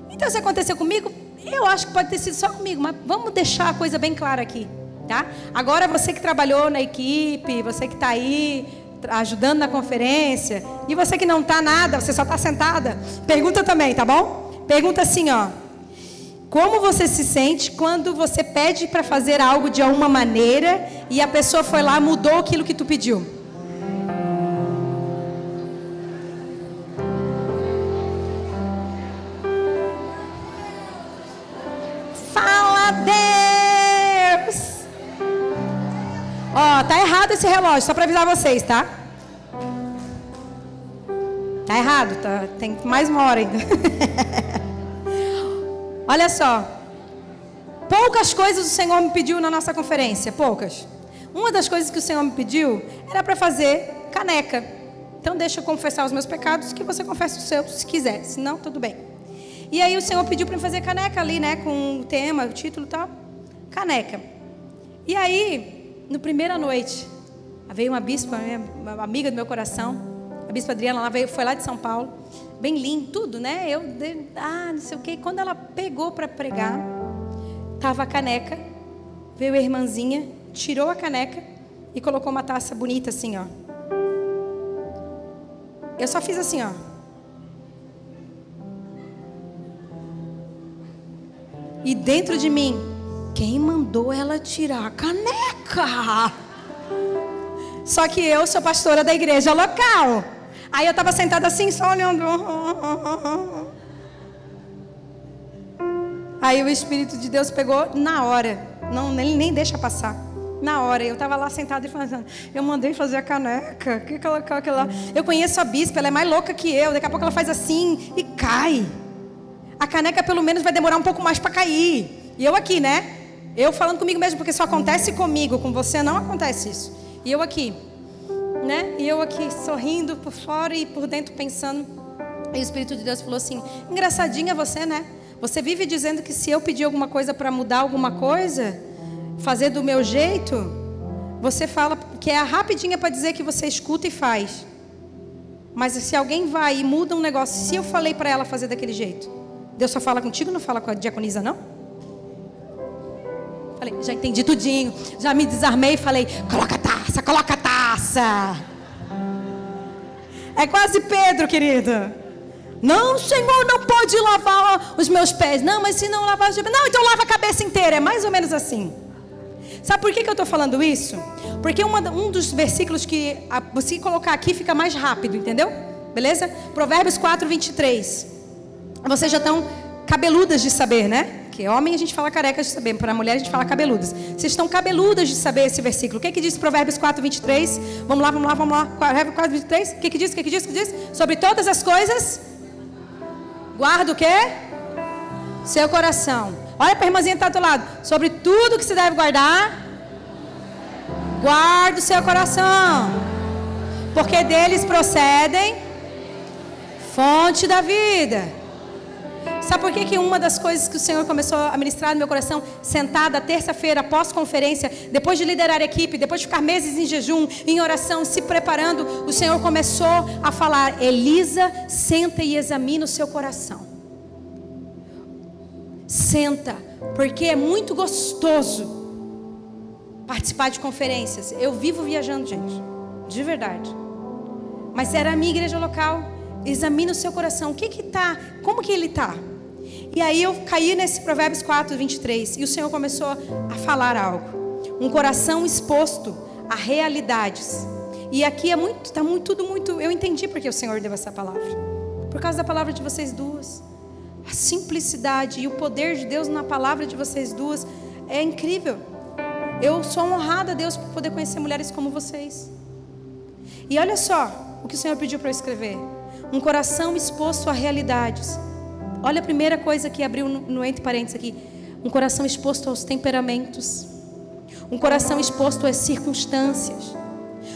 Então se aconteceu comigo, eu acho que pode ter sido só comigo, mas vamos deixar a coisa bem clara aqui, tá? Agora você que trabalhou na equipe, você que está aí ajudando na conferência, e você que não está nada, você só está sentada, pergunta também, tá bom? Pergunta assim, ó, como você se sente quando você pede para fazer algo de alguma maneira e a pessoa foi lá e mudou aquilo que tu pediu? Fala, Deus! Ó, tá errado esse relógio, só para avisar vocês, tá? Tá errado, tá? Tem mais uma hora ainda. Olha só. Poucas coisas o Senhor me pediu na nossa conferência, poucas. Uma das coisas que o Senhor me pediu era para fazer caneca. Então deixa eu confessar os meus pecados, que você confessa os seus, se quiser, se não, tudo bem. E aí o Senhor pediu para eu fazer caneca ali, né, com o tema, o título e tal, caneca. E aí, na primeira noite, veio uma bispa, uma amiga do meu coração, a bispa Adriana, ela foi lá de São Paulo, bem lindo, tudo, né? Não sei o quê. Quando ela pegou para pregar, tava a caneca, veio a irmãzinha, tirou a caneca e colocou uma taça bonita assim, ó. Eu só fiz assim, ó. E dentro de mim, quem mandou ela tirar a caneca? Só que eu sou pastora da igreja local. Aí eu estava sentada assim, só olhando. Aí o Espírito de Deus pegou na hora. Não, ele nem deixa passar. Na hora, eu estava lá sentada e falando, eu mandei fazer a caneca. Que aquela... Eu conheço a bispa, ela é mais louca que eu. Daqui a pouco ela faz assim e cai. A caneca pelo menos vai demorar um pouco mais para cair. E eu aqui, né? Eu falando comigo mesmo, porque só acontece comigo, com você não acontece isso. E eu aqui, né? E eu aqui sorrindo por fora e por dentro pensando. E o Espírito de Deus falou assim, engraçadinha você, né? Você vive dizendo que se eu pedir alguma coisa para mudar alguma coisa, fazer do meu jeito, você fala que é a rapidinha para dizer que você escuta e faz. Mas se alguém vai e muda um negócio, se eu falei para ela fazer daquele jeito, Deus só fala contigo, não fala com a diaconisa, não? Falei, já entendi tudinho, já me desarmei e falei, coloca a taça, coloca a taça. É quase Pedro, querido. Não, Senhor, não pode lavar os meus pés. Não, mas se não lavar os pés, não, então lava a cabeça inteira. É mais ou menos assim. Sabe por que eu estou falando isso? Porque um dos versículos que você colocar aqui fica mais rápido, entendeu? Beleza? Provérbios 4, 23. Vocês já estão cabeludas de saber, né? Que homem a gente fala carecas de saber, para mulher a gente fala cabeludas. Vocês estão cabeludas de saber esse versículo. O que diz Provérbios 4, 23? Vamos lá. Provérbios 4, 23. O que diz? Sobre todas as coisas, guarda o quê? Seu coração. Olha para a irmãzinha que está do lado. Sobre tudo que se deve guardar, guarda o seu coração. Porque deles procedem fonte da vida. Sabe por que uma das coisas que o Senhor começou a ministrar no meu coração, sentada terça-feira, pós-conferência, depois de liderar a equipe, depois de ficar meses em jejum, em oração, se preparando, o Senhor começou a falar, Elisa, senta e examina o seu coração. Senta, porque é muito gostoso participar de conferências. Eu vivo viajando, gente, de verdade. Mas era a minha igreja local. Examina o seu coração, como que ele está? E aí eu caí nesse Provérbios 4, 23, e o Senhor começou a falar algo. Um coração exposto a realidades. E aqui tudo muito, eu entendi porque o Senhor deu essa palavra. Por causa da palavra de vocês duas. A simplicidade e o poder de Deus na palavra de vocês duas é incrível. Eu sou honrada a Deus por poder conhecer mulheres como vocês. E olha só o que o Senhor pediu para eu escrever. Um coração exposto a realidades. Olha a primeira coisa que abriu no entre parênteses aqui. Um coração exposto aos temperamentos. Um coração exposto às circunstâncias.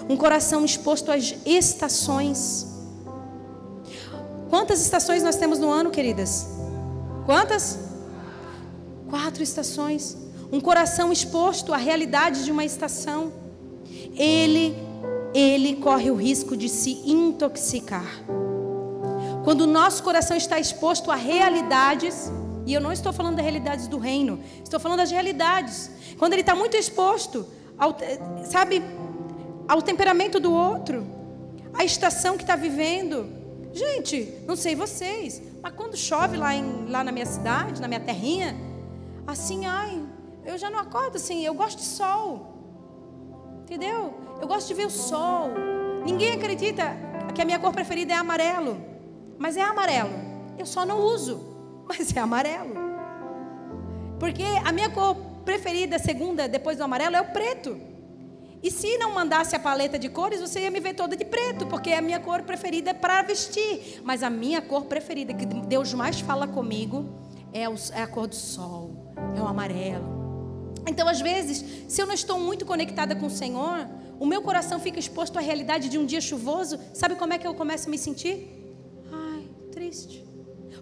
Um coração exposto às estações. Quantas estações nós temos no ano, queridas? Quantas? 4 estações. Um coração exposto à realidade de uma estação. Ele corre o risco de se intoxicar. Quando o nosso coração está exposto a realidades, e eu não estou falando das realidades do reino, estou falando das realidades. Quando ele está muito exposto ao temperamento do outro, à estação que está vivendo. Gente, não sei vocês, mas quando chove lá na minha cidade, na minha terrinha, assim, eu já não acordo assim, eu gosto de sol. Entendeu? Eu gosto de ver o sol. Ninguém acredita que a minha cor preferida é amarelo. Mas é amarelo. Eu só não uso. Mas é amarelo. Porque a minha cor preferida, segunda, depois do amarelo, é o preto. E se não mandasse a paleta de cores, você ia me ver toda de preto. Porque a minha cor preferida é para vestir. Mas a minha cor preferida, que Deus mais fala comigo, é a cor do sol. É o amarelo. Então, às vezes, se eu não estou muito conectada com o Senhor, o meu coração fica exposto à realidade de um dia chuvoso. Sabe como é que eu começo a me sentir? Triste.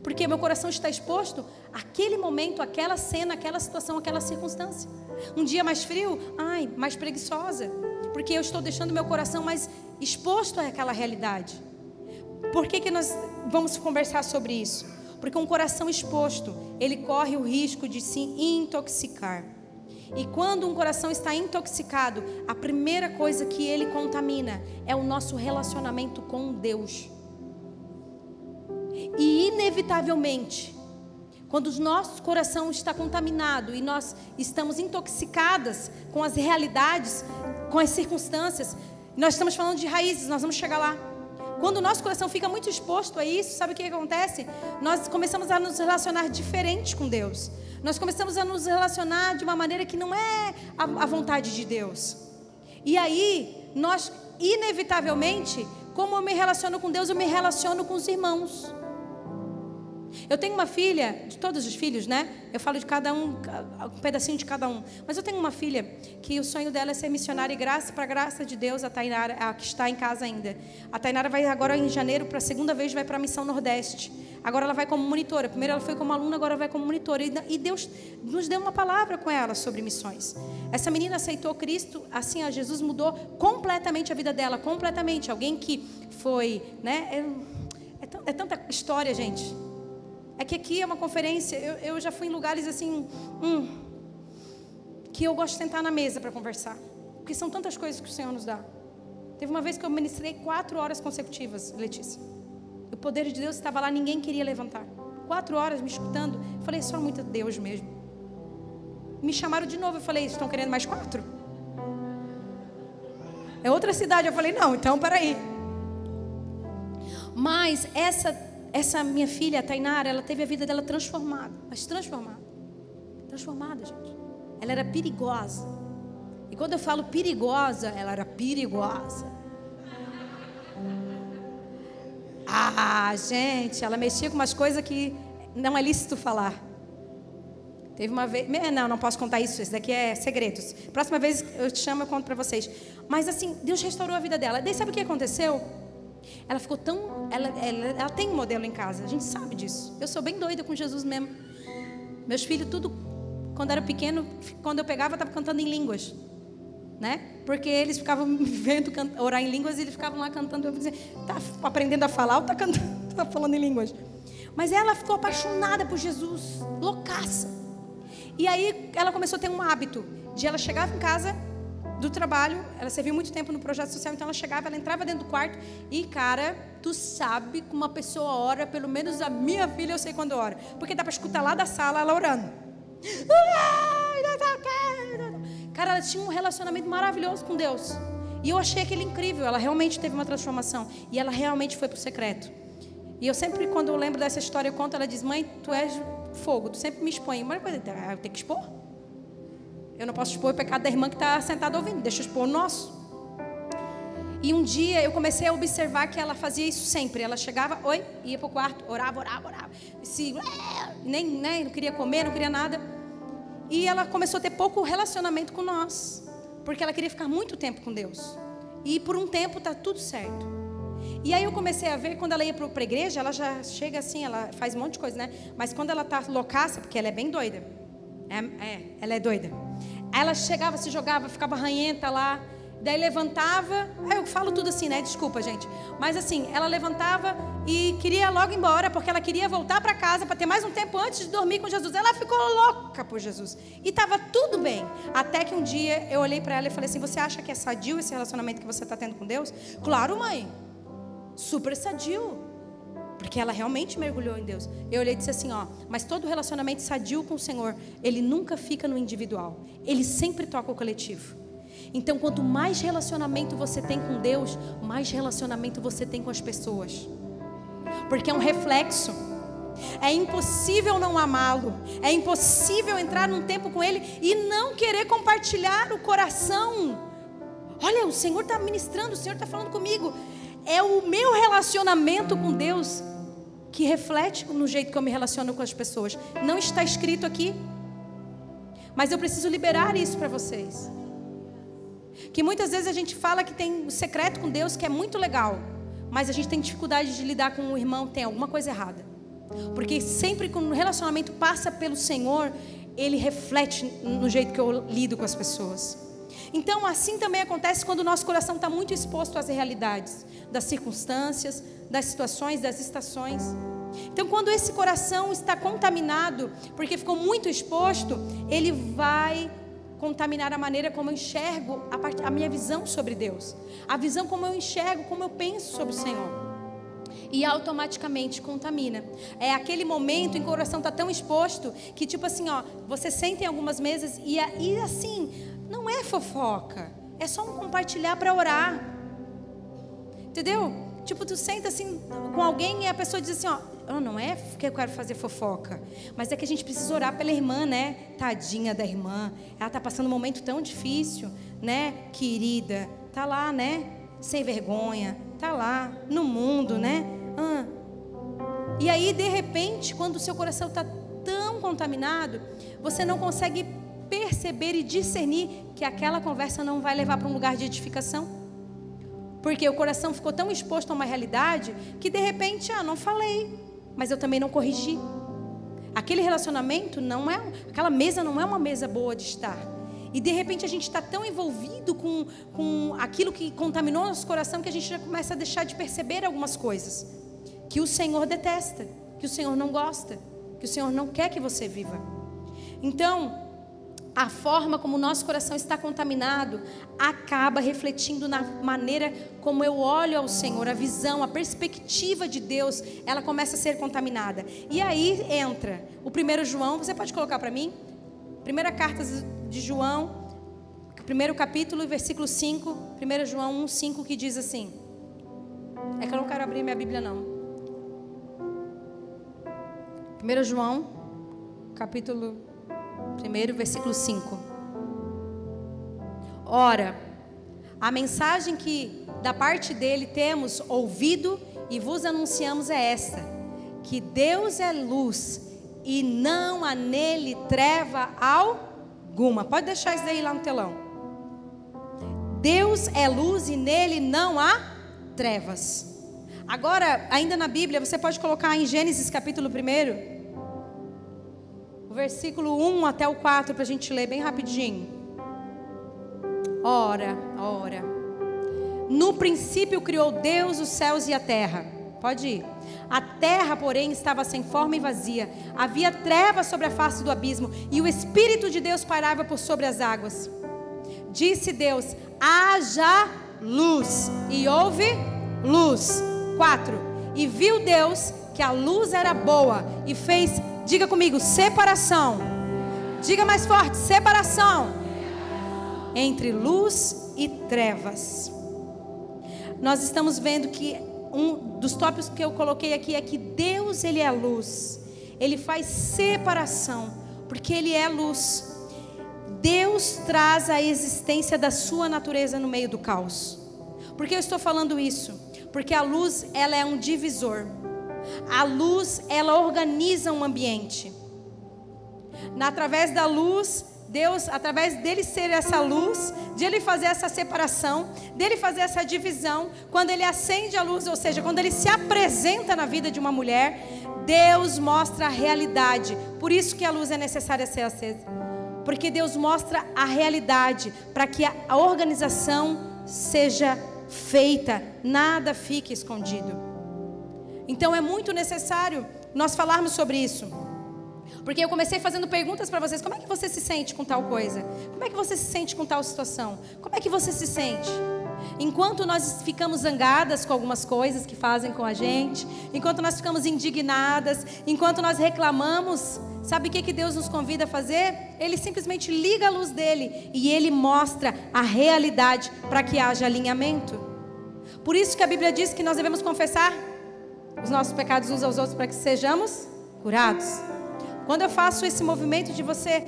Porque meu coração está exposto àquele momento, àquela cena, àquela situação, àquela circunstância. Um dia mais frio, mais preguiçosa. Porque eu estou deixando meu coração mais exposto àquela realidade. Por que nós vamos conversar sobre isso? Porque um coração exposto, ele corre o risco de se intoxicar. E quando um coração está intoxicado, a primeira coisa que ele contamina é o nosso relacionamento com Deus. E inevitavelmente, quando o nosso coração está contaminado e nós estamos intoxicadas com as realidades, com as circunstâncias, nós estamos falando de raízes, nós vamos chegar lá. Quando o nosso coração fica muito exposto a isso, sabe o que acontece? Nós começamos a nos relacionar diferente com Deus. Nós começamos a nos relacionar de uma maneira que não é a vontade de Deus. E aí, nós, inevitavelmente, como eu me relaciono com Deus, eu me relaciono com os irmãos. Eu tenho uma filha, de todos os filhos, né? Eu falo de cada um pedacinho de cada um. Mas eu tenho uma filha que o sonho dela é ser missionária e para a graça de Deus, a Tainara, a que está em casa ainda. A Tainara vai agora em janeiro, para a segunda vez, vai para a Missão Nordeste. Agora ela vai como monitora. Primeiro ela foi como aluna, agora vai como monitora. E Deus nos deu uma palavra com ela sobre missões. Essa menina aceitou Cristo, assim, Jesus mudou completamente a vida dela, completamente. Alguém que foi, né? É tanta história, gente. É que aqui é uma conferência, eu já fui em lugares assim, que eu gosto de sentar na mesa para conversar. Porque são tantas coisas que o Senhor nos dá. Teve uma vez que eu ministrei 4 horas consecutivas, Letícia. O poder de Deus estava lá, ninguém queria levantar. 4 horas me escutando. Eu falei, só muito Deus mesmo. Me chamaram de novo, eu falei, estão querendo mais 4? É outra cidade, eu falei, não, então peraí. Mas essa minha filha, a Tainara, ela teve a vida dela transformada. Mas transformada. Transformada, gente. Ela era perigosa. E quando eu falo perigosa, ela era perigosa. Gente, ela mexia com umas coisas que não é lícito falar. Teve uma vez... Não posso contar isso. Isso daqui é segredos. Próxima vez eu te chamo, eu conto para vocês. Mas assim, Deus restaurou a vida dela. Daí sabe o que aconteceu? Ela ficou tão... Ela tem um modelo em casa. A gente sabe disso. Eu sou bem doida com Jesus mesmo. Meus filhos, tudo... Quando era pequeno, quando eu pegava, eu estava cantando em línguas. Né? Porque eles ficavam me vendo orar em línguas e eles ficavam lá cantando. Eu dizia, tá aprendendo a falar ou tá cantando, tá falando em línguas? Mas ela ficou apaixonada por Jesus. Loucaça. E aí ela começou a ter um hábito de ela chegava em casa do trabalho, ela serviu muito tempo no projeto social, então ela chegava, ela entrava dentro do quarto e, cara, tu sabe que uma pessoa ora, pelo menos a minha filha eu sei quando ora, porque dá para escutar lá da sala ela orando. Cara, ela tinha um relacionamento maravilhoso com Deus. E eu achei aquele incrível, ela realmente teve uma transformação e ela realmente foi para o secreto. E eu sempre, quando eu lembro dessa história, eu conto, ela diz, mãe, tu és fogo, tu sempre me expõe. Mas eu tenho que expor? Eu não posso expor o pecado da irmã que está sentada ouvindo, deixa eu expor o nosso. E um dia eu comecei a observar que ela fazia isso sempre. Ela chegava, ia para o quarto, orava. Nem não queria comer, não queria nada. E ela começou a ter pouco relacionamento com nós, porque ela queria ficar muito tempo com Deus. E por um tempo tá tudo certo. E aí eu comecei a ver, quando ela ia para a igreja, ela já chega assim, ela faz um monte de coisa, né? Mas quando ela tá loucaça, porque ela é bem doida. Ela é doida. Aí ela chegava, se jogava, ficava ranhenta lá. Daí levantava, eu falo tudo assim, né? Desculpa, gente. Mas assim, ela levantava e queria logo ir embora, porque ela queria voltar para casa para ter mais um tempo antes de dormir com Jesus. Ela ficou louca por Jesus. E estava tudo bem. Até que um dia eu olhei para ela e falei assim: você acha que é sadio esse relacionamento que você está tendo com Deus? Claro, mãe. Super sadio. Porque ela realmente mergulhou em Deus. Eu olhei e disse assim, ó: mas todo relacionamento sadio com o Senhor, ele nunca fica no individual. Ele sempre toca o coletivo. Então, quanto mais relacionamento você tem com Deus, mais relacionamento você tem com as pessoas. Porque é um reflexo. É impossível não amá-lo. É impossível entrar num tempo com Ele e não querer compartilhar o coração. Olha, o Senhor está ministrando, o Senhor está falando comigo. É o meu relacionamento com Deus que reflete no jeito que eu me relaciono com as pessoas. Não está escrito aqui. Mas eu preciso liberar isso para vocês. Que muitas vezes a gente fala que tem um secreto com Deus que é muito legal, mas a gente tem dificuldade de lidar com o irmão, tem alguma coisa errada. Porque sempre que o relacionamento passa pelo Senhor, ele reflete no jeito que eu lido com as pessoas. Então assim também acontece quando o nosso coração está muito exposto às realidades, das circunstâncias, das situações, das estações. Então quando esse coração está contaminado, porque ficou muito exposto, ele vai contaminar a maneira como eu enxergo a minha visão sobre Deus, a visão como eu enxergo, como eu penso sobre o Senhor, e automaticamente contamina. É aquele momento em que o coração está tão exposto que tipo assim, ó, você senta em algumas mesas e assim, não é fofoca, é só um compartilhar para orar, entendeu? Tipo, tu senta assim com alguém e a pessoa diz assim, ó: não é que eu quero fazer fofoca, mas é que a gente precisa orar pela irmã, né? Tadinha da irmã, ela está passando um momento tão difícil, né? Querida, tá lá, né? Sem vergonha, tá lá no mundo, né? E aí, de repente, quando o seu coração está tão contaminado, você não consegue perceber e discernir que aquela conversa não vai levar para um lugar de edificação. Porque o coração ficou tão exposto a uma realidade que de repente, não falei, mas eu também não corrigi. Aquele relacionamento não é, aquela mesa não é uma mesa boa de estar. E de repente a gente está tão envolvido com aquilo que contaminou nosso coração que a gente já começa a deixar de perceber algumas coisas que o Senhor detesta, que o Senhor não gosta, que o Senhor não quer que você viva. Então, a forma como o nosso coração está contaminado acaba refletindo na maneira como eu olho ao Senhor. A visão, a perspectiva de Deus, ela começa a ser contaminada. E aí entra o 1 João, você pode colocar para mim? Primeira carta de João, 1º capítulo, versículo 5, 1 João 1:5, que diz assim. É que eu não quero abrir minha Bíblia não. 1 João, capítulo 1, versículo 5. Ora, a mensagem que da parte dele temos ouvido e vos anunciamos é esta: que Deus é luz e não há nele treva alguma. Pode deixar isso daí lá no telão. Deus é luz e nele não há trevas. Agora, ainda na Bíblia, você pode colocar em Gênesis capítulo 1, o versículo 1 até o 4, para a gente ler bem rapidinho. Ora, no princípio criou Deus os céus e a terra. Pode ir. A terra, porém, estava sem forma e vazia. Havia trevas sobre a face do abismo, e o Espírito de Deus pairava por sobre as águas. Disse Deus: haja luz, e houve luz. 4. E viu Deus que a luz era boa, e fez, diga comigo, separação. Diga mais forte, separação entre luz e trevas. Nós estamos vendo que um dos tópicos que eu coloquei aqui é que Deus, Ele é luz. Ele faz separação, porque Ele é luz. Deus traz a existência da sua natureza no meio do caos. Por que eu estou falando isso? Porque a luz, ela é um divisor. A luz, ela organiza um ambiente. Através da luz, Deus, através dele ser essa luz, de ele fazer essa separação, dele fazer essa divisão, quando ele acende a luz, ou seja, quando ele se apresenta na vida de uma mulher, Deus mostra a realidade. Por isso que a luz é necessária ser acesa. Porque Deus mostra a realidade, para que a organização seja feita, nada fique escondido. Então é muito necessário nós falarmos sobre isso. Porque eu comecei fazendo perguntas para vocês: como é que você se sente com tal coisa? Como é que você se sente com tal situação? Como é que você se sente? Enquanto nós ficamos zangadas com algumas coisas que fazem com a gente, enquanto nós ficamos indignadas, enquanto nós reclamamos, sabe o que Deus nos convida a fazer? Ele simplesmente liga a luz dele e ele mostra a realidade para que haja alinhamento. Por isso que a Bíblia diz que nós devemos confessar os nossos pecados uns aos outros para que sejamos curados. Quando eu faço esse movimento de você,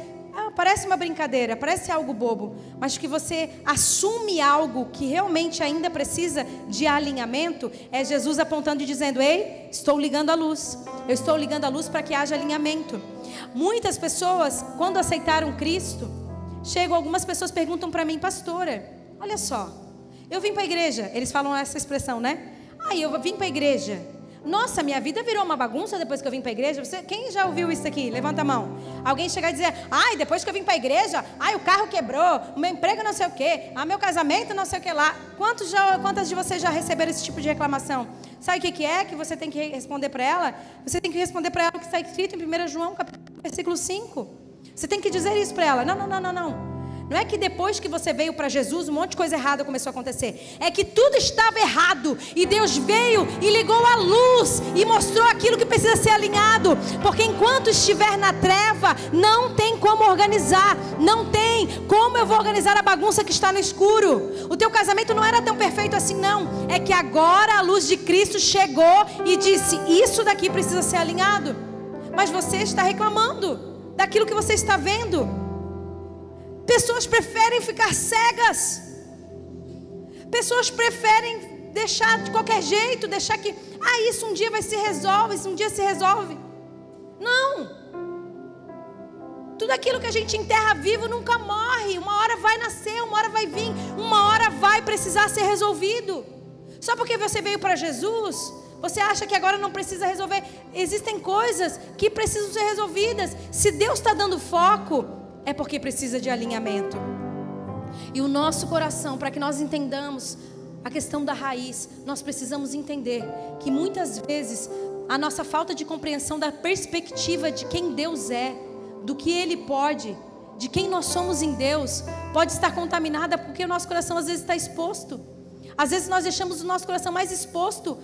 parece uma brincadeira, parece algo bobo, mas que você assume algo que realmente ainda precisa de alinhamento, é Jesus apontando e dizendo: ei, estou ligando a luz, eu estou ligando a luz para que haja alinhamento. Muitas pessoas, quando aceitaram Cristo, algumas pessoas perguntam para mim: pastora, olha só, eu vim para a igreja, eles falam essa expressão, né? Eu vim para a igreja. Nossa, minha vida virou uma bagunça depois que eu vim para a igreja. Quem já ouviu isso aqui? Levanta a mão. Alguém chegar e dizer: depois que eu vim para a igreja, o carro quebrou, o meu emprego não sei o quê, meu casamento não sei o que lá. Quantas de vocês já receberam esse tipo de reclamação? Sabe o que é que você tem que responder para ela? Você tem que responder para ela o que está escrito em 1 João, versículo 5. Você tem que dizer isso para ela. Não. Não é que depois que você veio para Jesus, um monte de coisa errada começou a acontecer. É que tudo estava errado e Deus veio e ligou a luz e mostrou aquilo que precisa ser alinhado. Porque enquanto estiver na treva, não tem como organizar. Não tem como eu vou organizar a bagunça que está no escuro. O teu casamento não era tão perfeito assim, não. É que agora a luz de Cristo chegou e disse: isso daqui precisa ser alinhado. Mas você está reclamando daquilo que você está vendo. Pessoas preferem ficar cegas. Pessoas preferem deixar de qualquer jeito, deixar que isso um dia se resolve. Não. Tudo aquilo que a gente enterra vivo nunca morre. Uma hora vai nascer, uma hora vai vir, uma hora vai precisar ser resolvido. Só porque você veio para Jesus, você acha que agora não precisa resolver. Existem coisas que precisam ser resolvidas. Se Deus está dando foco, é porque precisa de alinhamento. E o nosso coração, para que nós entendamos a questão da raiz, nós precisamos entender que muitas vezes a nossa falta de compreensão da perspectiva de quem Deus é, do que Ele pode, de quem nós somos em Deus, pode estar contaminada porque o nosso coração às vezes está exposto. Às vezes nós deixamos o nosso coração mais exposto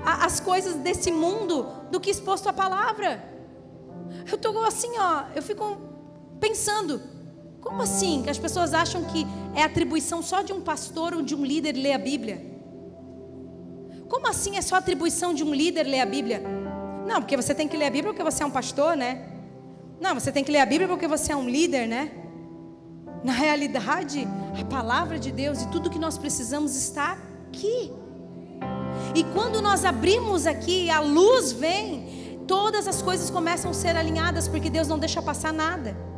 às coisas desse mundo do que exposto à palavra. Eu estou assim, eu fico pensando, como assim que as pessoas acham que é atribuição só de um pastor ou de um líder ler a Bíblia? Como assim é só atribuição de um líder ler a Bíblia? Não, porque você tem que ler a Bíblia porque você é um pastor, né? Não, você tem que ler a Bíblia porque você é um líder, né? Na realidade, a palavra de Deus e tudo que nós precisamos está aqui. E quando nós abrimos aqui, a luz vem, todas as coisas começam a ser alinhadas, porque Deus não deixa passar nada.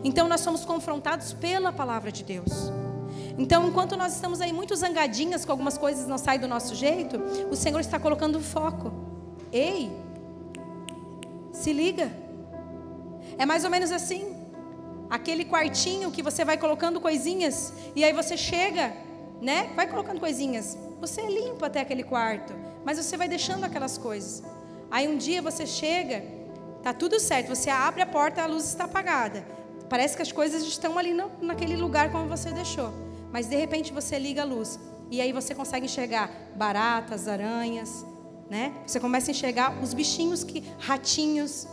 Então nós somos confrontados pela palavra de Deus. Então enquanto nós estamos aí muito zangadinhas com algumas coisas não saem do nosso jeito, o Senhor está colocando foco. Ei, se liga. É mais ou menos assim, aquele quartinho que você vai colocando coisinhas, e aí você chega, né? Vai colocando coisinhas, você limpa até aquele quarto, mas você vai deixando aquelas coisas. Aí um dia você chega, tá tudo certo, você abre a porta, a luz está apagada. Parece que as coisas estão ali naquele lugar como você deixou. Mas de repente você liga a luz. E aí você consegue enxergar baratas, aranhas, né? Você começa a enxergar os bichinhos, ratinhos.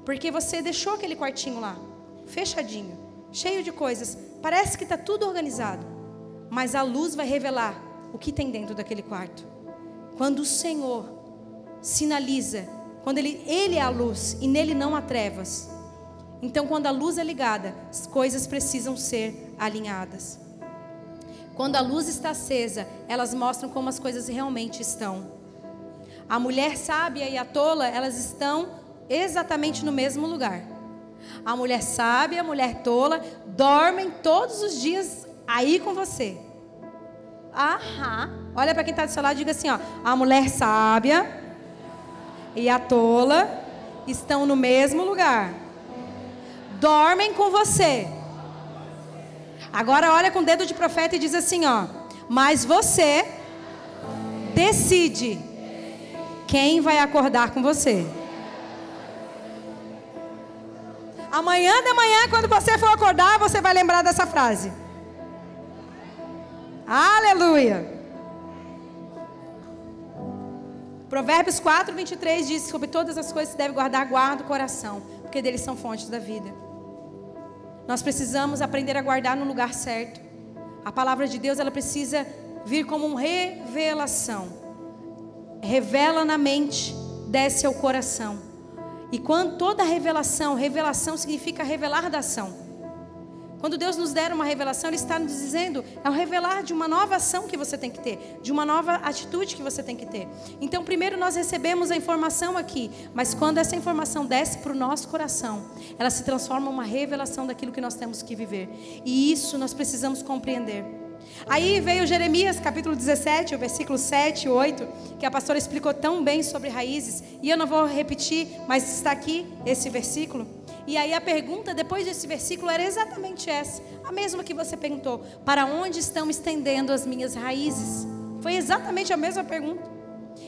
Porque você deixou aquele quartinho lá, fechadinho, cheio de coisas. Parece que está tudo organizado. Mas a luz vai revelar o que tem dentro daquele quarto. Quando o Senhor sinaliza, quando Ele é a luz e nele não há trevas. Então, quando a luz é ligada, as coisas precisam ser alinhadas. Quando a luz está acesa, elas mostram como as coisas realmente estão. A mulher sábia e a tola, elas estão exatamente no mesmo lugar. A mulher sábia, a mulher tola, dormem todos os dias aí com você. Aham. Olha para quem está do seu lado e diga assim, ó. A mulher sábia e a tola estão no mesmo lugar. Dormem com você. Agora olha com o dedo de profeta e diz assim, ó. Mas você decide quem vai acordar com você. Amanhã de manhã, quando você for acordar, você vai lembrar dessa frase. Aleluia. Provérbios 4, 23 diz: sobre todas as coisas se deve guardar, guarda o coração, porque deles são fontes da vida. Nós precisamos aprender a guardar no lugar certo. A palavra de Deus, ela precisa vir como uma revelação. Revela na mente, desce ao coração. E quando toda revelação significa revelar da ação. Quando Deus nos der uma revelação, Ele está nos dizendo, é o revelar de uma nova ação que você tem que ter, de uma nova atitude que você tem que ter. Então, primeiro nós recebemos a informação aqui, mas quando essa informação desce para o nosso coração, ela se transforma em uma revelação daquilo que nós temos que viver. E isso nós precisamos compreender. Aí veio Jeremias capítulo 17, o versículo 7 e 8, que a pastora explicou tão bem sobre raízes, e eu não vou repetir, mas está aqui esse versículo. E aí a pergunta depois desse versículo era exatamente essa, a mesma que você perguntou: para onde estão estendendo as minhas raízes? Foi exatamente a mesma pergunta.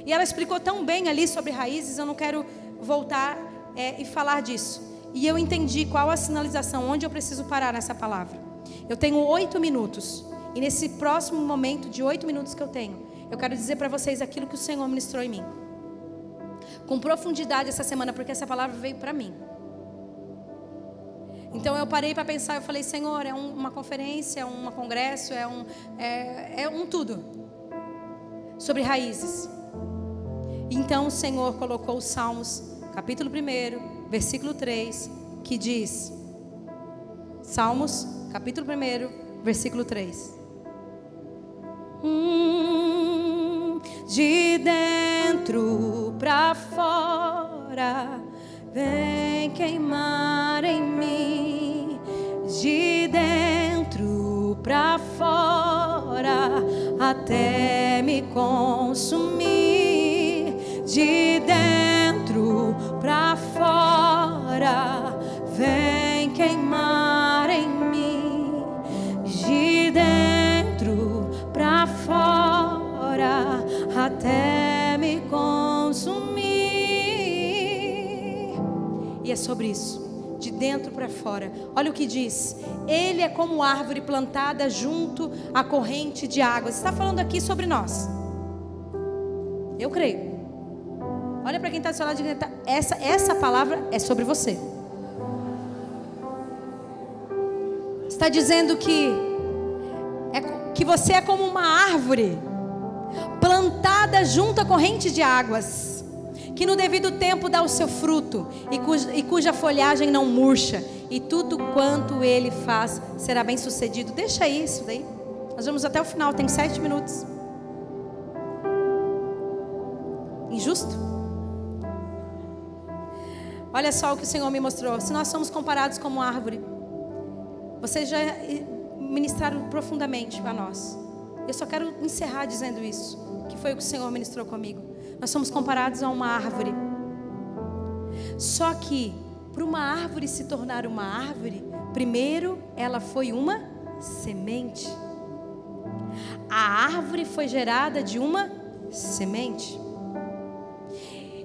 E ela explicou tão bem ali sobre raízes, eu não quero voltar e falar disso. E eu entendi qual a sinalização, onde eu preciso parar nessa palavra. Eu tenho 8 minutos. E nesse próximo momento de 8 minutos que eu tenho, eu quero dizer para vocês aquilo que o Senhor ministrou em mim. Com profundidade essa semana, porque essa palavra veio para mim. Então eu parei para pensar, eu falei: Senhor, é uma conferência, é um congresso, é um tudo. Sobre raízes. Então o Senhor colocou os Salmos, capítulo 1, versículo 3, que diz... Salmos, capítulo 1, versículo 3. De dentro pra fora, vem queimar em mim. De dentro pra fora, até me consumir. De dentro pra fora, vem queimar em mim. De dentro pra fora, até me consumir. E é sobre isso, de dentro para fora. Olha o que diz: ele é como árvore plantada junto à corrente de águas. Está falando aqui sobre nós. Eu creio. Olha para quem está do seu lado, essa palavra é sobre você. Está dizendo que você é como uma árvore plantada junto à corrente de águas, que no devido tempo dá o seu fruto e cuja folhagem não murcha, e tudo quanto ele faz será bem sucedido. Deixa isso daí, nós vamos até o final, tem 7 minutos. Injusto? Olha só o que o Senhor me mostrou. Se nós somos comparados como árvore, vocês já ministraram profundamente a nós. Eu só quero encerrar dizendo isso, que foi o que o Senhor ministrou comigo. Nós somos comparados a uma árvore. Só que para uma árvore se tornar uma árvore, primeiro ela foi uma semente. A árvore foi gerada de uma semente.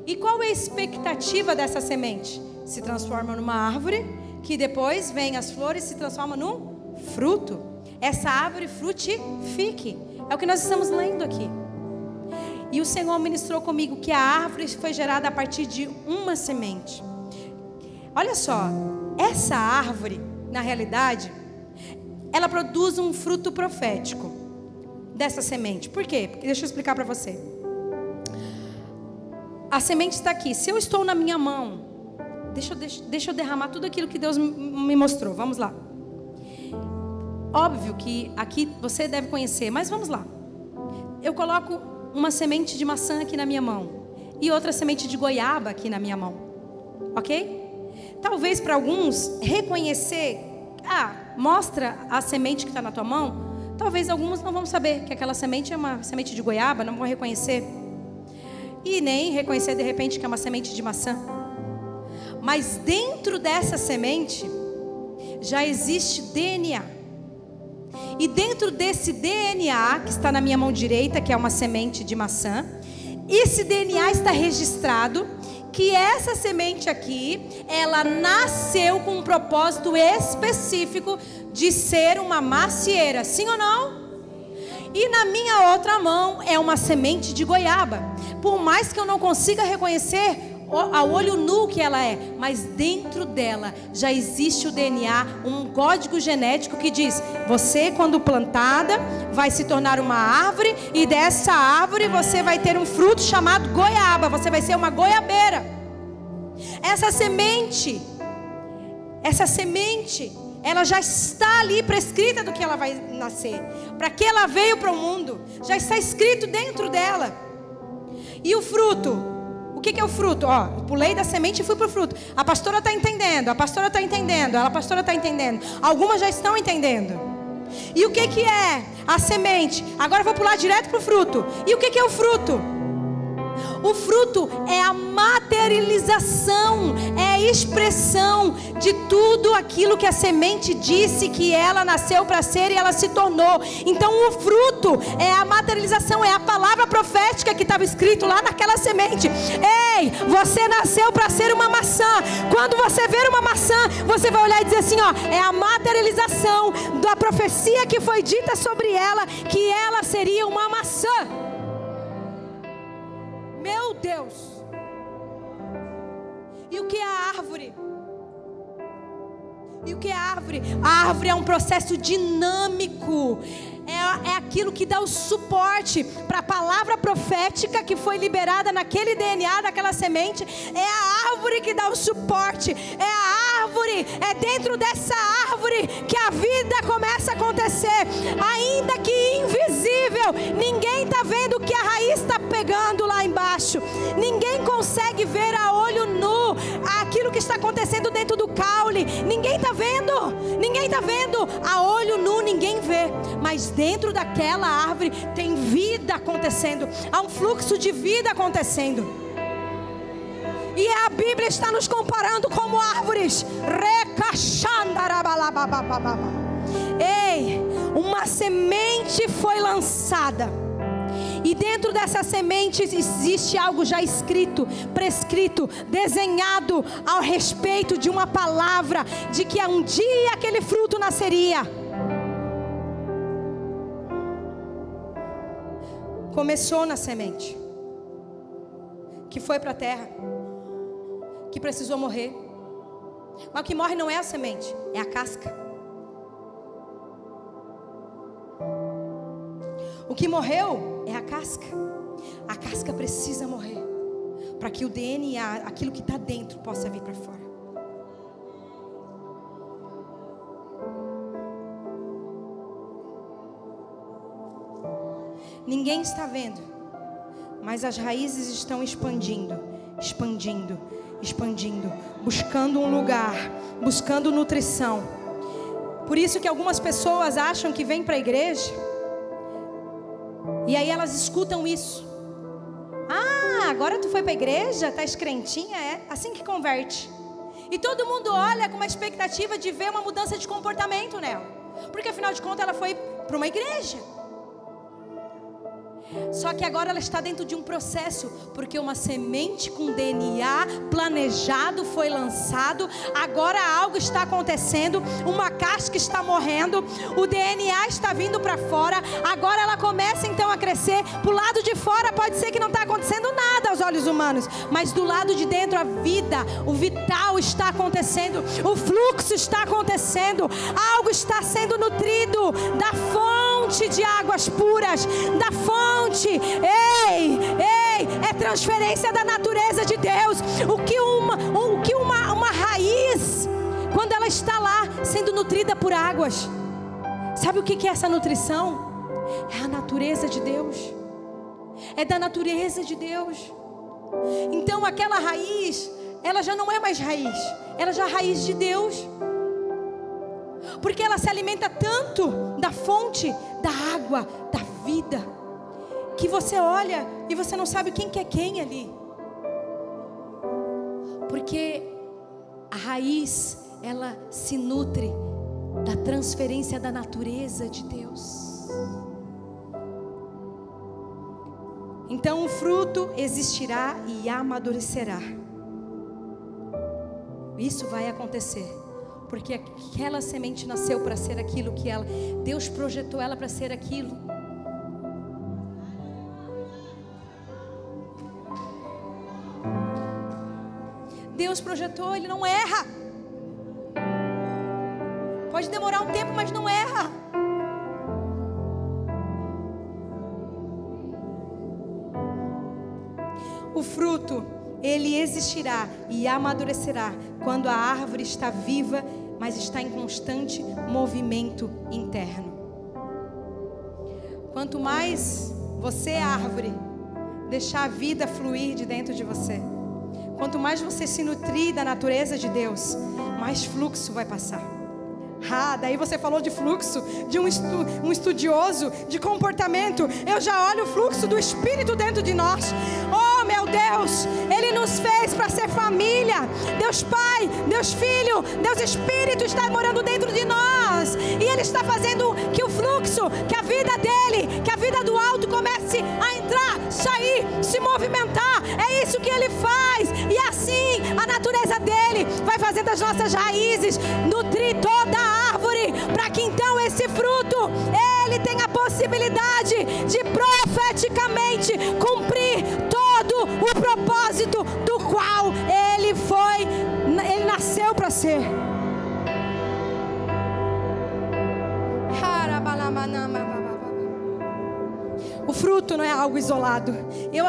E qual é a expectativa dessa semente? Se transforma numa árvore, que depois vem as flores e se transforma num fruto. Essa árvore frutifique. É o que nós estamos lendo aqui. E o Senhor ministrou comigo que a árvore foi gerada a partir de uma semente. Olha só, essa árvore, na realidade, ela produz um fruto profético dessa semente. Por quê? Porque deixa eu explicar para você. A semente está aqui. Se eu estou na minha mão, deixa eu derramar tudo aquilo que Deus me mostrou. Vamos lá. Óbvio que aqui você deve conhecer, mas vamos lá. Eu coloco uma semente de maçã aqui na minha mão e outra semente de goiaba aqui na minha mão, ok? talvez para alguns, reconhecer, mostra a semente que está na tua mão. Talvez alguns não vão saber que aquela semente é uma semente de goiaba, não vão reconhecer. E nem reconhecer de repente que é uma semente de maçã. Mas dentro dessa semente já existe DNA. E dentro desse DNA que está na minha mão direita, que é uma semente de maçã, esse DNA está registrado que essa semente aqui, ela nasceu com um propósito específico de ser uma macieira, sim ou não? E na minha outra mão é uma semente de goiaba. Por mais que eu não consiga reconhecer a olho nu que ela é, mas dentro dela já existe o DNA, um código genético que diz: você, quando plantada, vai se tornar uma árvore, e dessa árvore você vai ter um fruto chamado goiaba, você vai ser uma goiabeira. Essa semente, ela já está ali prescrita do que ela vai nascer, para que ela veio para o mundo, já está escrito dentro dela. E o fruto, o que é o fruto? Eu pulei da semente e fui para o fruto. A pastora está entendendo, a pastora está entendendo. Algumas já estão entendendo. E o que é a semente? Agora eu vou pular direto para o fruto. E o que é o fruto? O fruto é a materialização, é a expressão de tudo aquilo que a semente disse que ela nasceu para ser e ela se tornou. Então o fruto é a materialização, é a palavra profética que estava escrito lá naquela semente. Ei, você nasceu para ser uma maçã. Quando você ver uma maçã, você vai olhar e dizer assim, é a materialização da profecia que foi dita sobre ela, que ela seria uma maçã. Meu Deus! E o que é a árvore? A árvore é um processo dinâmico. É aquilo que dá o suporte para a palavra profética que foi liberada naquele DNA, daquela semente. É a árvore que dá o suporte. É a árvore, é dentro dessa árvore que a vida começa a acontecer. Ainda que invisível, ninguém está vendo o que a raiz está pegando lá embaixo. Ninguém consegue ver a olho nu aquilo que está acontecendo dentro do caule. Ninguém está vendo. A olho nu ninguém vê. Mas dentro daquela árvore tem vida acontecendo. Há um fluxo de vida acontecendo. E a Bíblia está nos comparando como árvores. Ei, uma semente foi lançada. E dentro dessa semente existe algo já escrito, prescrito, desenhado ao respeito de uma palavra, de que um dia aquele fruto nasceria. Começou na semente, que foi para a terra, que precisou morrer. Mas o que morre não é a semente, é a casca. O que morreu é a casca. A casca precisa morrer para que o DNA, aquilo que está dentro, possa vir para fora. Ninguém está vendo, mas as raízes estão expandindo, buscando um lugar, buscando nutrição. Por isso que algumas pessoas acham que vêm para a igreja, e aí elas escutam isso. Agora tu foi para a igreja, tá escrentinha, é assim que converte. E todo mundo olha com uma expectativa de ver uma mudança de comportamento nela, porque afinal de contas ela foi para uma igreja. Só que agora ela está dentro de um processo, porque uma semente com DNA planejado foi lançado. Agora algo está acontecendo, uma casca está morrendo, o DNA está vindo para fora. Agora ela começa então a crescer. Para o lado de fora pode ser que não está acontecendo nada aos olhos humanos, mas do lado de dentro a vida, o vital está acontecendo, o fluxo está acontecendo. Algo está sendo nutrido da fonte de águas puras, da fonte. Ei, é transferência da natureza de Deus. O que uma raiz, quando ela está lá sendo nutrida por águas, sabe o que é essa nutrição? É a natureza de Deus. É da natureza de Deus. Então aquela raiz, ela já não é mais raiz, ela já é a raiz de Deus. Porque ela se alimenta tanto da fonte, da água, da vida, que você olha e você não sabe quem que é quem ali. Porque a raiz, ela se nutre da transferência da natureza de Deus. Então o fruto existirá e amadurecerá. Isso vai acontecer, porque aquela semente nasceu para ser aquilo que Deus projetou ela para ser aquilo. Deus projetou, Ele não erra. Pode demorar um tempo, mas não erra. O fruto, ele existirá e amadurecerá quando a árvore está viva, mas está em constante movimento interno. Quanto mais você, árvore, deixar a vida fluir de dentro de você, quanto mais você se nutrir da natureza de Deus, mais fluxo vai passar. Daí você falou de fluxo, de um estudioso de comportamento. Eu já olho o fluxo do Espírito dentro de nós. Oh meu Deus, Ele nos fez para ser família. Deus Pai, Deus Filho, Deus Espírito está morando dentro de nós. E Ele está fazendo que o fluxo, que a vida dele, que a vida do alto comece a entrar, sair, se movimentar. É isso que Ele faz. E assim a natureza dele vai fazendo as nossas raízes nutrir toda a árvore, para que então esse fruto, ele tenha a possibilidade de profeticamente cumprir todo o propósito do qual ele nasceu para ser. O fruto não é algo isolado.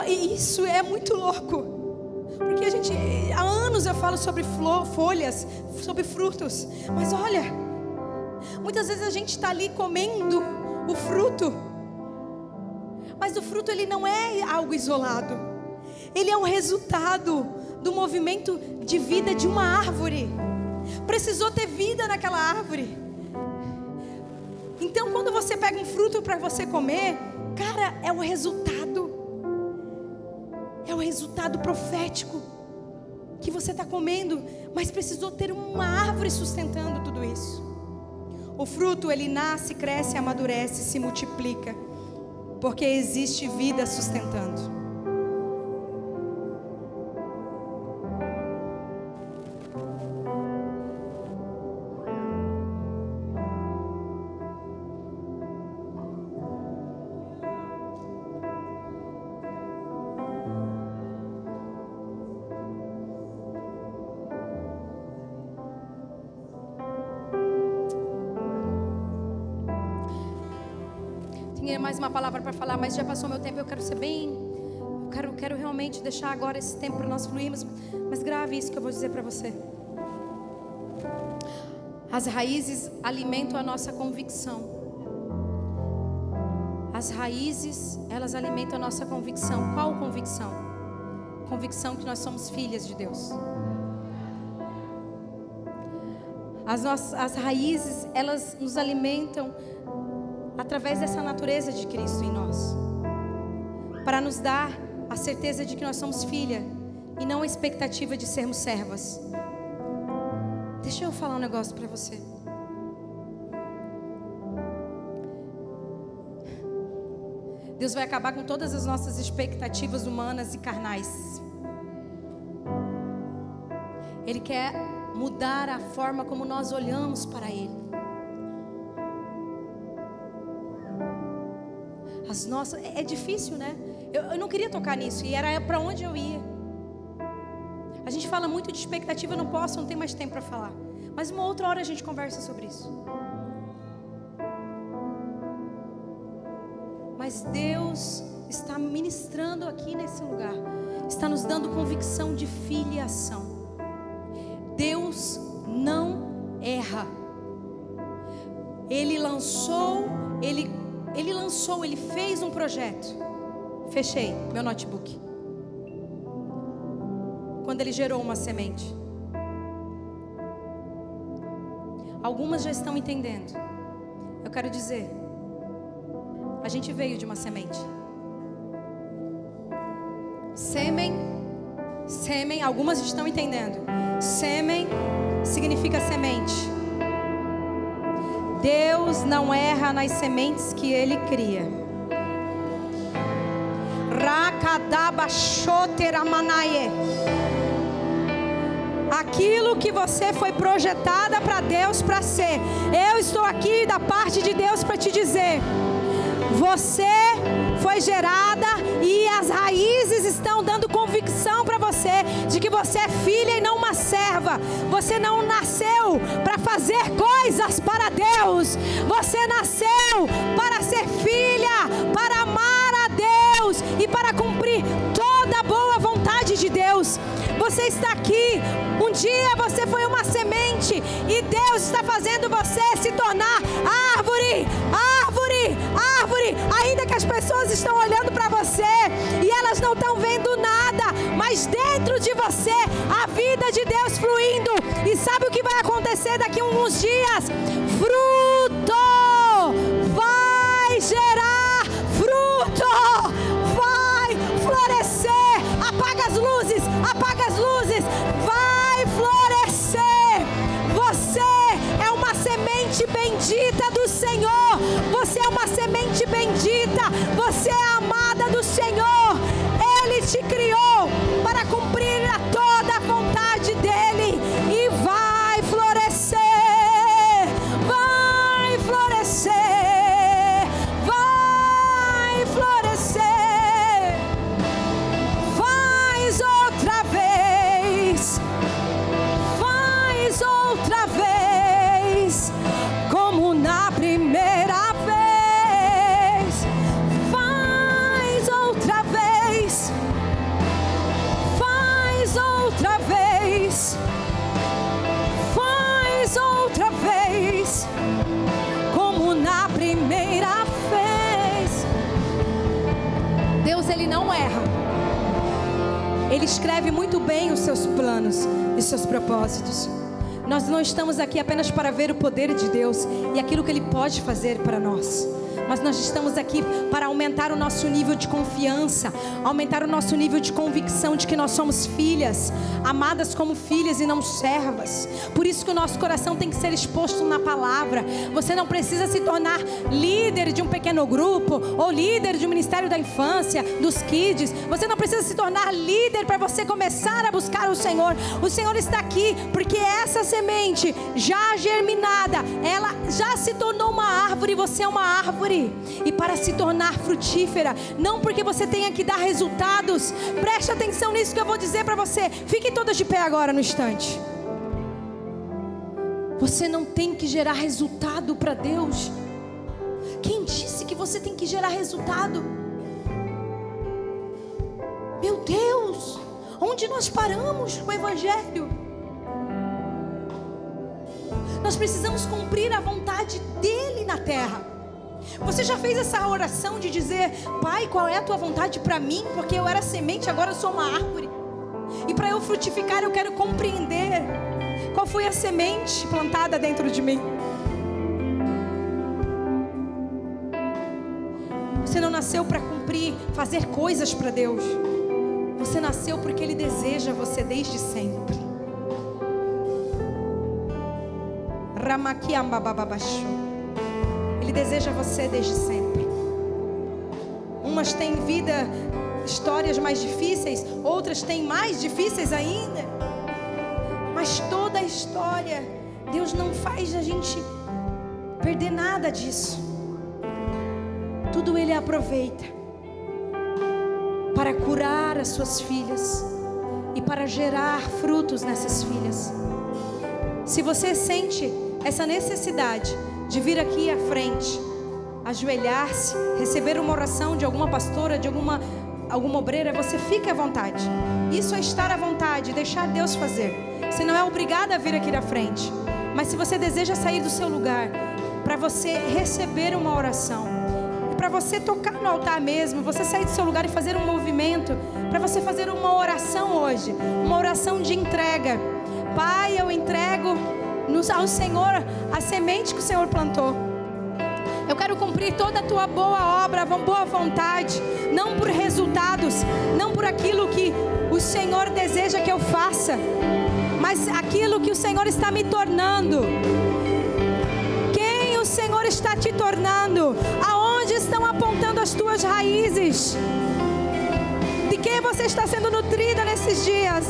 Isso é muito louco. Porque há anos eu falo sobre folhas, sobre frutos. Mas olha, muitas vezes a gente está ali comendo o fruto. Mas o fruto, ele não é algo isolado. Ele é um resultado do movimento de vida de uma árvore. Precisou ter vida naquela árvore. Então quando você pega um fruto para você comer, cara, é o resultado. É o resultado profético que você está comendo, mas precisou ter uma árvore sustentando tudo isso. O fruto, ele nasce, cresce, amadurece, se multiplica, porque existe vida sustentando. Mais uma palavra para falar, mas já passou meu tempo. Eu quero ser bem, quero realmente deixar agora esse tempo para nós fluirmos. Mas grave isso que eu vou dizer para você. As raízes alimentam a nossa convicção. As raízes, elas alimentam a nossa convicção. Qual convicção? Convicção que nós somos filhas de Deus. As raízes, elas nos alimentam através dessa natureza de Cristo em nós, para nos dar a certeza de que nós somos filha e não a expectativa de sermos servas. Deixa eu falar um negócio para você. Deus vai acabar com todas as nossas expectativas humanas e carnais. Ele quer mudar a forma como nós olhamos para Ele. É difícil, né? Eu não queria tocar nisso, e era para onde eu ia. A gente fala muito de expectativa, eu não tenho mais tempo para falar. Mas uma outra hora a gente conversa sobre isso. Mas Deus está ministrando aqui nesse lugar, está nos dando convicção de filiação. Deus não erra. Ele fez um projeto. Fechei meu notebook. quando Ele gerou uma semente. Algumas já estão entendendo. Eu quero dizer, a gente veio de uma semente. Sêmen, algumas estão entendendo. Sêmen significa semente. Deus não erra nas sementes que Ele cria. Rakadabachoteramanaye. Aquilo que você foi projetada para Deus para ser. Eu estou aqui da parte de Deus para te dizer: você foi gerada e as raízes estão dando convicção para você de que você é filha e não uma serva. Você não nasceu para fazer coisas para Deus. Você nasceu para ser filha, para amar a Deus e para cumprir toda a boa vontade de Deus. Você está aqui. Um dia você foi uma semente e Deus está fazendo você se tornar árvore, árvore, árvore. Ainda que as pessoas estão olhando para você e elas não estão vendo nada, mas dentro de você a vida de Deus fluindo. E sabe o que vai acontecer daqui a alguns dias? Fruto! Vai gerar fruto! Vai florescer! Apaga as luzes! Apaga as luzes! Vai florescer! Você é uma semente bendita do Senhor! Você é uma semente bendita! Você é amada do Senhor! Ele te criou para cumprir toda a vontade dEle e vai florescer! Vai florescer! Vai florescer! Faz outra vez! Faz outra vez! Como na primeira vez! Faz outra vez! Faz outra vez! Faz outra vez! Como na primeira vez! Deus, Ele não erra. Ele escreve muito bem os seus planos e seus propósitos. Nós não estamos aqui apenas para ver o poder de Deus e aquilo que Ele pode fazer para nós, mas nós estamos aqui para aumentar o nosso nível de confiança, aumentar o nosso nível de convicção de que nós somos filhas, amadas como filhas e não servas. Por isso que o nosso coração tem que ser exposto na palavra. Você não precisa se tornar líder de um pequeno grupo ou líder de um ministério da infância, dos kids. Você não precisa se tornar líder para você começar a buscar o Senhor. O Senhor está aqui porque essa semente já germinada, ela já se tornou uma árvore. Você é uma árvore. E para se tornar frutífera, não porque você tenha que dar resultados. Preste atenção nisso que eu vou dizer para você. Fiquem todas de pé agora no instante. Você não tem que gerar resultado para Deus. Quem disse que você tem que gerar resultado? Meu Deus, onde nós paramos com o Evangelho? Nós precisamos cumprir a vontade dEle na terra. Você já fez essa oração de dizer: Pai, qual é a tua vontade para mim? Porque eu era semente, agora eu sou uma árvore. E para eu frutificar, eu quero compreender qual foi a semente plantada dentro de mim. Você não nasceu para cumprir, fazer coisas para Deus. Você nasceu porque Ele deseja você desde sempre. Ramaquiambabababashu. Ele deseja você desde sempre. Umas têm vida, histórias mais difíceis, outras têm mais difíceis ainda. Mas toda a história, Deus não faz a gente perder nada disso. Tudo Ele aproveita para curar as suas filhas e para gerar frutos nessas filhas. Se você sente essa necessidade de vir aqui à frente, ajoelhar-se, receber uma oração de alguma pastora, de alguma obreira, você fica à vontade. Isso é estar à vontade, deixar Deus fazer. Você não é obrigada a vir aqui à frente. Mas se você deseja sair do seu lugar para você receber uma oração, para você tocar no altar mesmo, você sair do seu lugar e fazer um movimento, para você fazer uma oração hoje, uma oração de entrega. Pai, eu entrego ao Senhor a semente que o Senhor plantou. Eu quero cumprir toda a tua boa obra, boa vontade, não por resultados, não por aquilo que o Senhor deseja que eu faça, mas aquilo que o Senhor está me tornando. Quem o Senhor está te tornando? Aonde estão apontando as tuas raízes? De quem você está sendo nutrida nesses dias?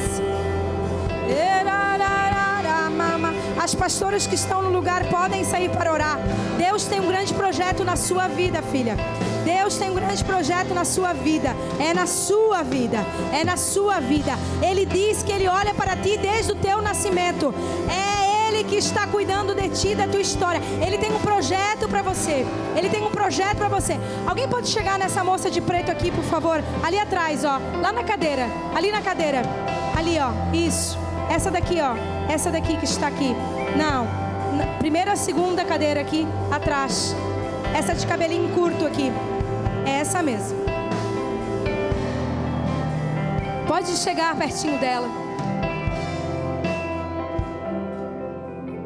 As pastoras que estão no lugar podem sair para orar. Deus tem um grande projeto na sua vida, filha. Deus tem um grande projeto na sua vida. É na sua vida. É na sua vida. Ele diz que Ele olha para ti desde o teu nascimento. É Ele que está cuidando de ti, da tua história. Ele tem um projeto para você. Ele tem um projeto para você. Alguém pode chegar nessa moça de preto aqui, por favor? Ali atrás, ó. Lá na cadeira. Ali na cadeira. Ali, ó. Isso. Essa daqui, ó. Essa daqui que está aqui. Não. Primeira, segunda cadeira aqui atrás. Essa de cabelinho curto aqui. É essa mesmo. Pode chegar pertinho dela.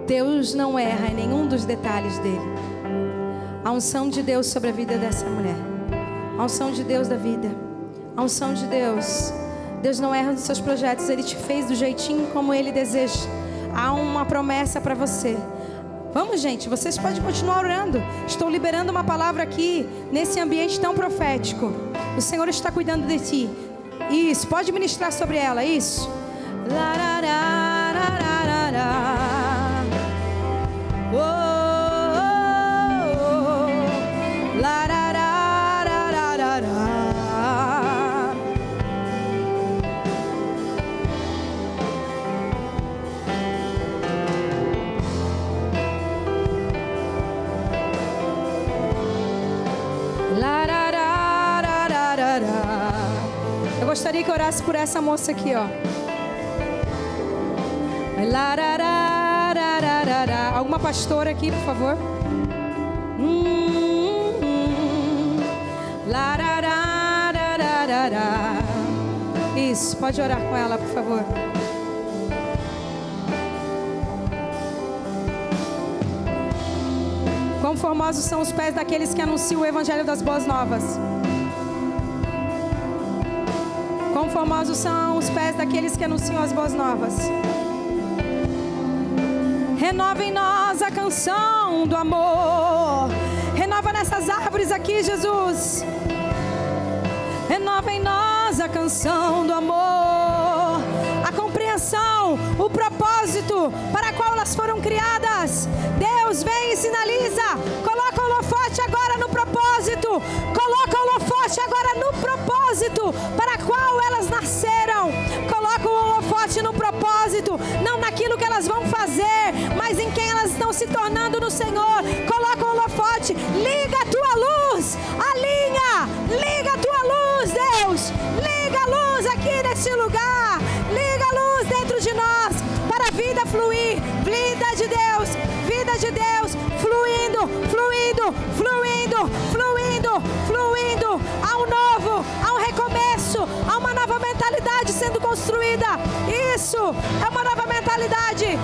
Deus não erra em nenhum dos detalhes dele. A unção de Deus sobre a vida dessa mulher. A unção de Deus da vida. A unção de Deus. Deus não erra nos seus projetos. Ele te fez do jeitinho como Ele deseja. Há uma promessa para você. Vamos, gente, vocês podem continuar orando. Estou liberando uma palavra aqui, nesse ambiente tão profético. O Senhor está cuidando de ti. Isso, pode ministrar sobre ela, isso. Eu gostaria que orasse por essa moça aqui, ó. Alguma pastora aqui, por favor? Isso, pode orar com ela, por favor. Quão formosos são os pés daqueles que anunciam o Evangelho das Boas Novas. Quão formosos são os pés daqueles que anunciam as boas novas. Renova em nós a canção do amor. Renova nessas árvores aqui, Jesus. Renova em nós a canção do amor. A compreensão, o propósito para qual elas foram criadas. Deus vem e sinaliza. Coloca o holofote agora no propósito. Coloca o holofote agora no propósito para qual elas nasceram. Coloca o holofote no propósito, não naquilo que elas vão fazer, mas em quem elas estão se tornando no Senhor. Coloca o holofote, liga a tua luz, alinha, liga a tua luz, Deus, liga a luz aqui nesse lugar, liga a luz dentro de nós, para a vida fluir, vida de Deus, fluindo, fluindo, fluindo, fluindo, fluindo, há um novo, há um recomeço, há uma nova mentalidade sendo construída. Isso é uma nova mentalidade.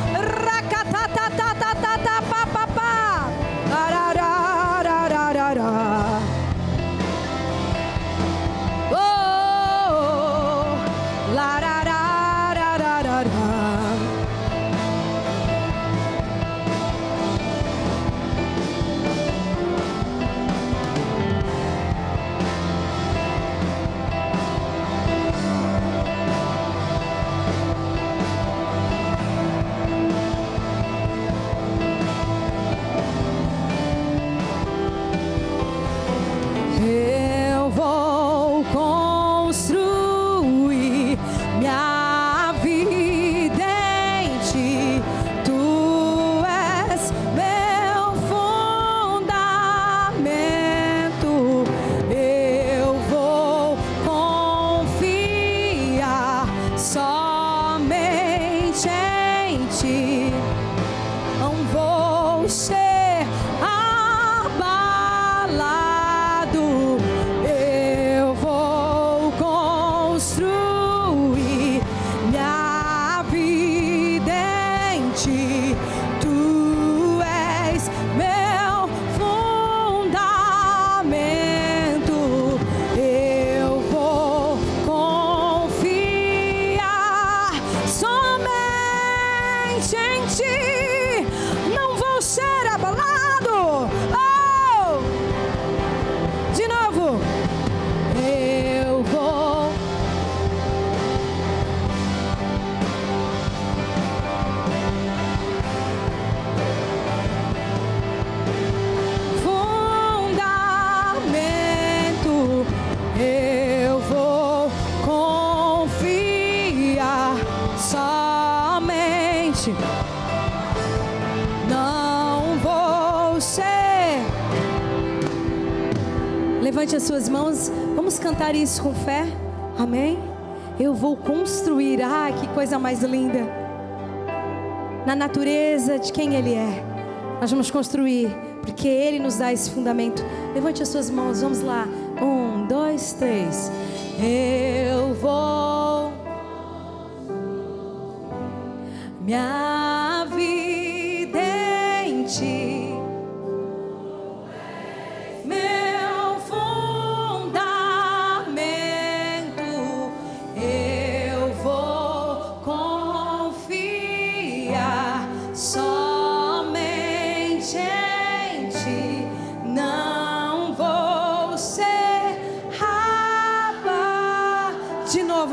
Levante as suas mãos. Vamos cantar isso com fé. Amém? Eu vou construir. Ah, que coisa mais linda. Na natureza de quem Ele é. Nós vamos construir, porque Ele nos dá esse fundamento. Levante as suas mãos. Vamos lá. 1, 2, 3. Eu vou. Minha vida em Ti. Meu fundamento. Eu vou confiar somente em Ti. Não vou ser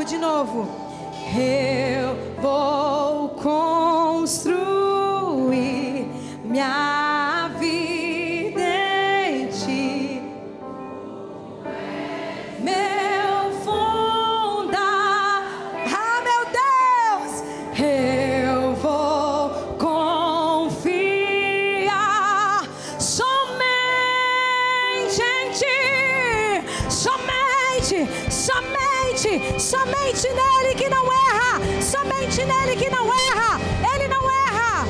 de novo. Eu vou construir minha vida em Ti. Meu meu Deus, eu vou confiar somente em Ti. Somente nele que não erra. Somente nele que não erra. Ele não erra.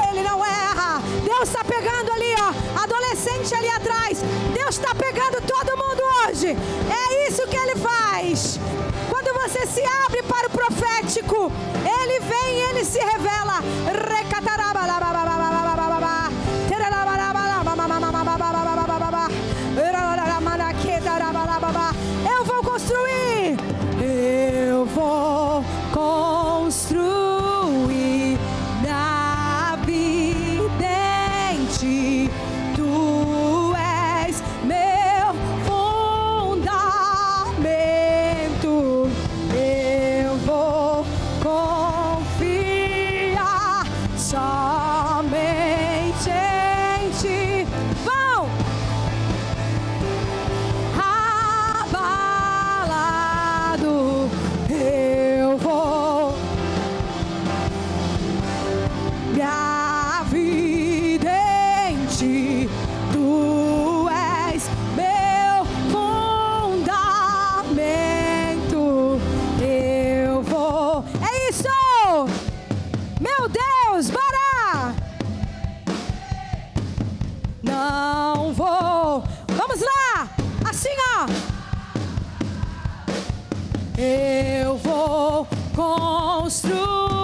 Ele não erra. Deus está pegando ali, ó, adolescente ali atrás. Deus está pegando todo mundo hoje. É isso que Ele faz. Quando você se abre para o profético, Ele vem, Ele se revela. Eu vou construir. Eu vou construir minha vida em Ti. Tu és meu fundamento. Eu vou confiar somente em Ti. Vão! Abalado, eu vou. Minha vida em Ti. Tu és meu fundamento. Eu vou. É isso! Meu Deus, bora! Não vou. Vamos lá! Assim, ó. Eu vou construir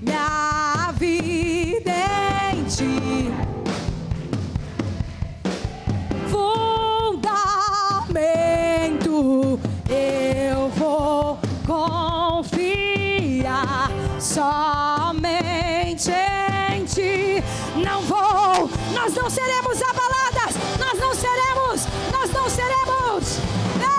minha vida em Ti. Fundamento. Eu vou confiar somente em Ti. Não vou. Nós não seremos abaladas. Nós não seremos. Ei!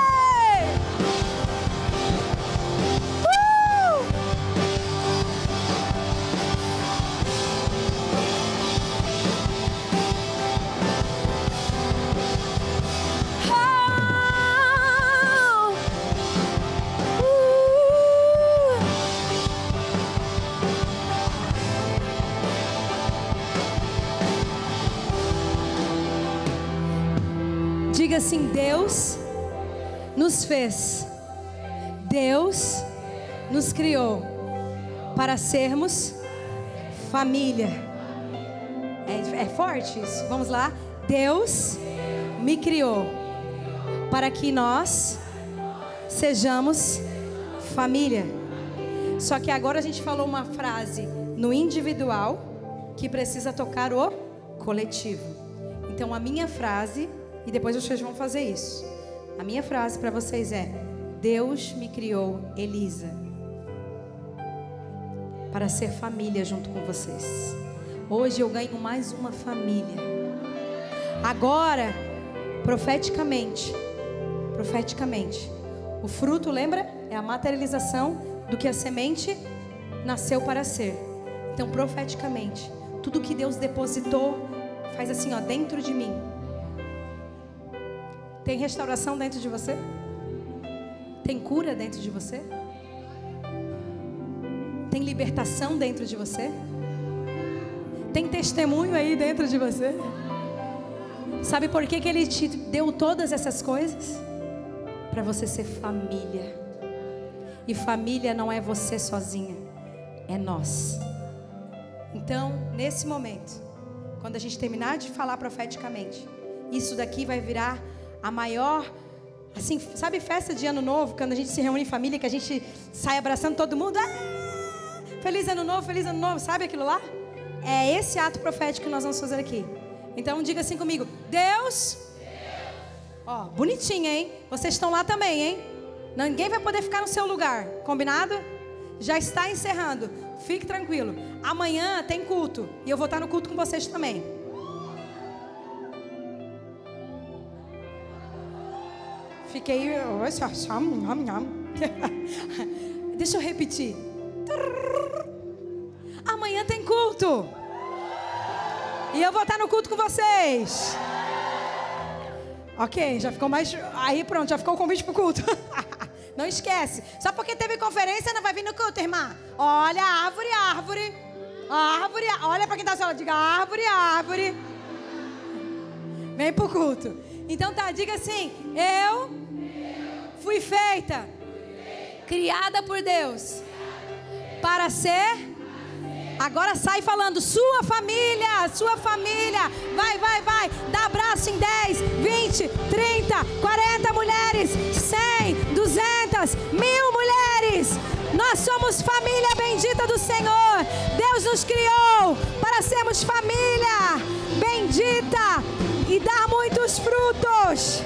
Diga assim: Deus nos fez, Deus nos criou para sermos família. É forte isso. Vamos lá. Deus me criou para que nós sejamos família. Só que agora a gente falou uma frase no individual que precisa tocar o coletivo. Então a minha frase, e depois vocês vão fazer isso. A minha frase para vocês é: Deus me criou, Elisa, para ser família junto com vocês. Hoje eu ganho mais uma família. Agora, profeticamente, o fruto, lembra? É a materialização do que a semente nasceu para ser. Então, profeticamente, tudo que Deus depositou, faz assim, ó, dentro de mim. Tem restauração dentro de você? Tem cura dentro de você? Tem libertação dentro de você? Tem testemunho aí dentro de você? Sabe por que Ele te deu todas essas coisas? Para você ser família. E família não é você sozinha, é nós. Então, nesse momento, quando a gente terminar de falar profeticamente, isso daqui vai virar a maior, assim, sabe festa de ano novo, quando a gente se reúne em família, que a gente sai abraçando todo mundo, feliz ano novo, sabe aquilo lá? É esse ato profético que nós vamos fazer aqui. Então diga assim comigo: Deus. Ó, bonitinho, hein? Vocês estão lá também, hein? Ninguém vai poder ficar no seu lugar, combinado? Já está encerrando, fique tranquilo. Amanhã tem culto, e eu vou estar no culto com vocês também. Fiquei... Deixa eu repetir. Amanhã tem culto. E eu vou estar no culto com vocês. Ok, já ficou mais... Aí pronto, já ficou o convite pro culto. Não esquece. Só porque teve conferência não vai vir no culto, irmã. Olha, árvore, árvore. Árvore, olha para quem está na sala, diga árvore, árvore. Vem pro culto. Então tá, diga assim: eu fui feita, criada por Deus para ser. Agora sai falando, sua família, sua família. Vai, vai, vai. Dá abraço em 10, 20, 30, 40 mulheres, 100, 200, 1000 mulheres. Nós somos família bendita do Senhor. Deus nos criou para sermos família bendita e dar muitos frutos.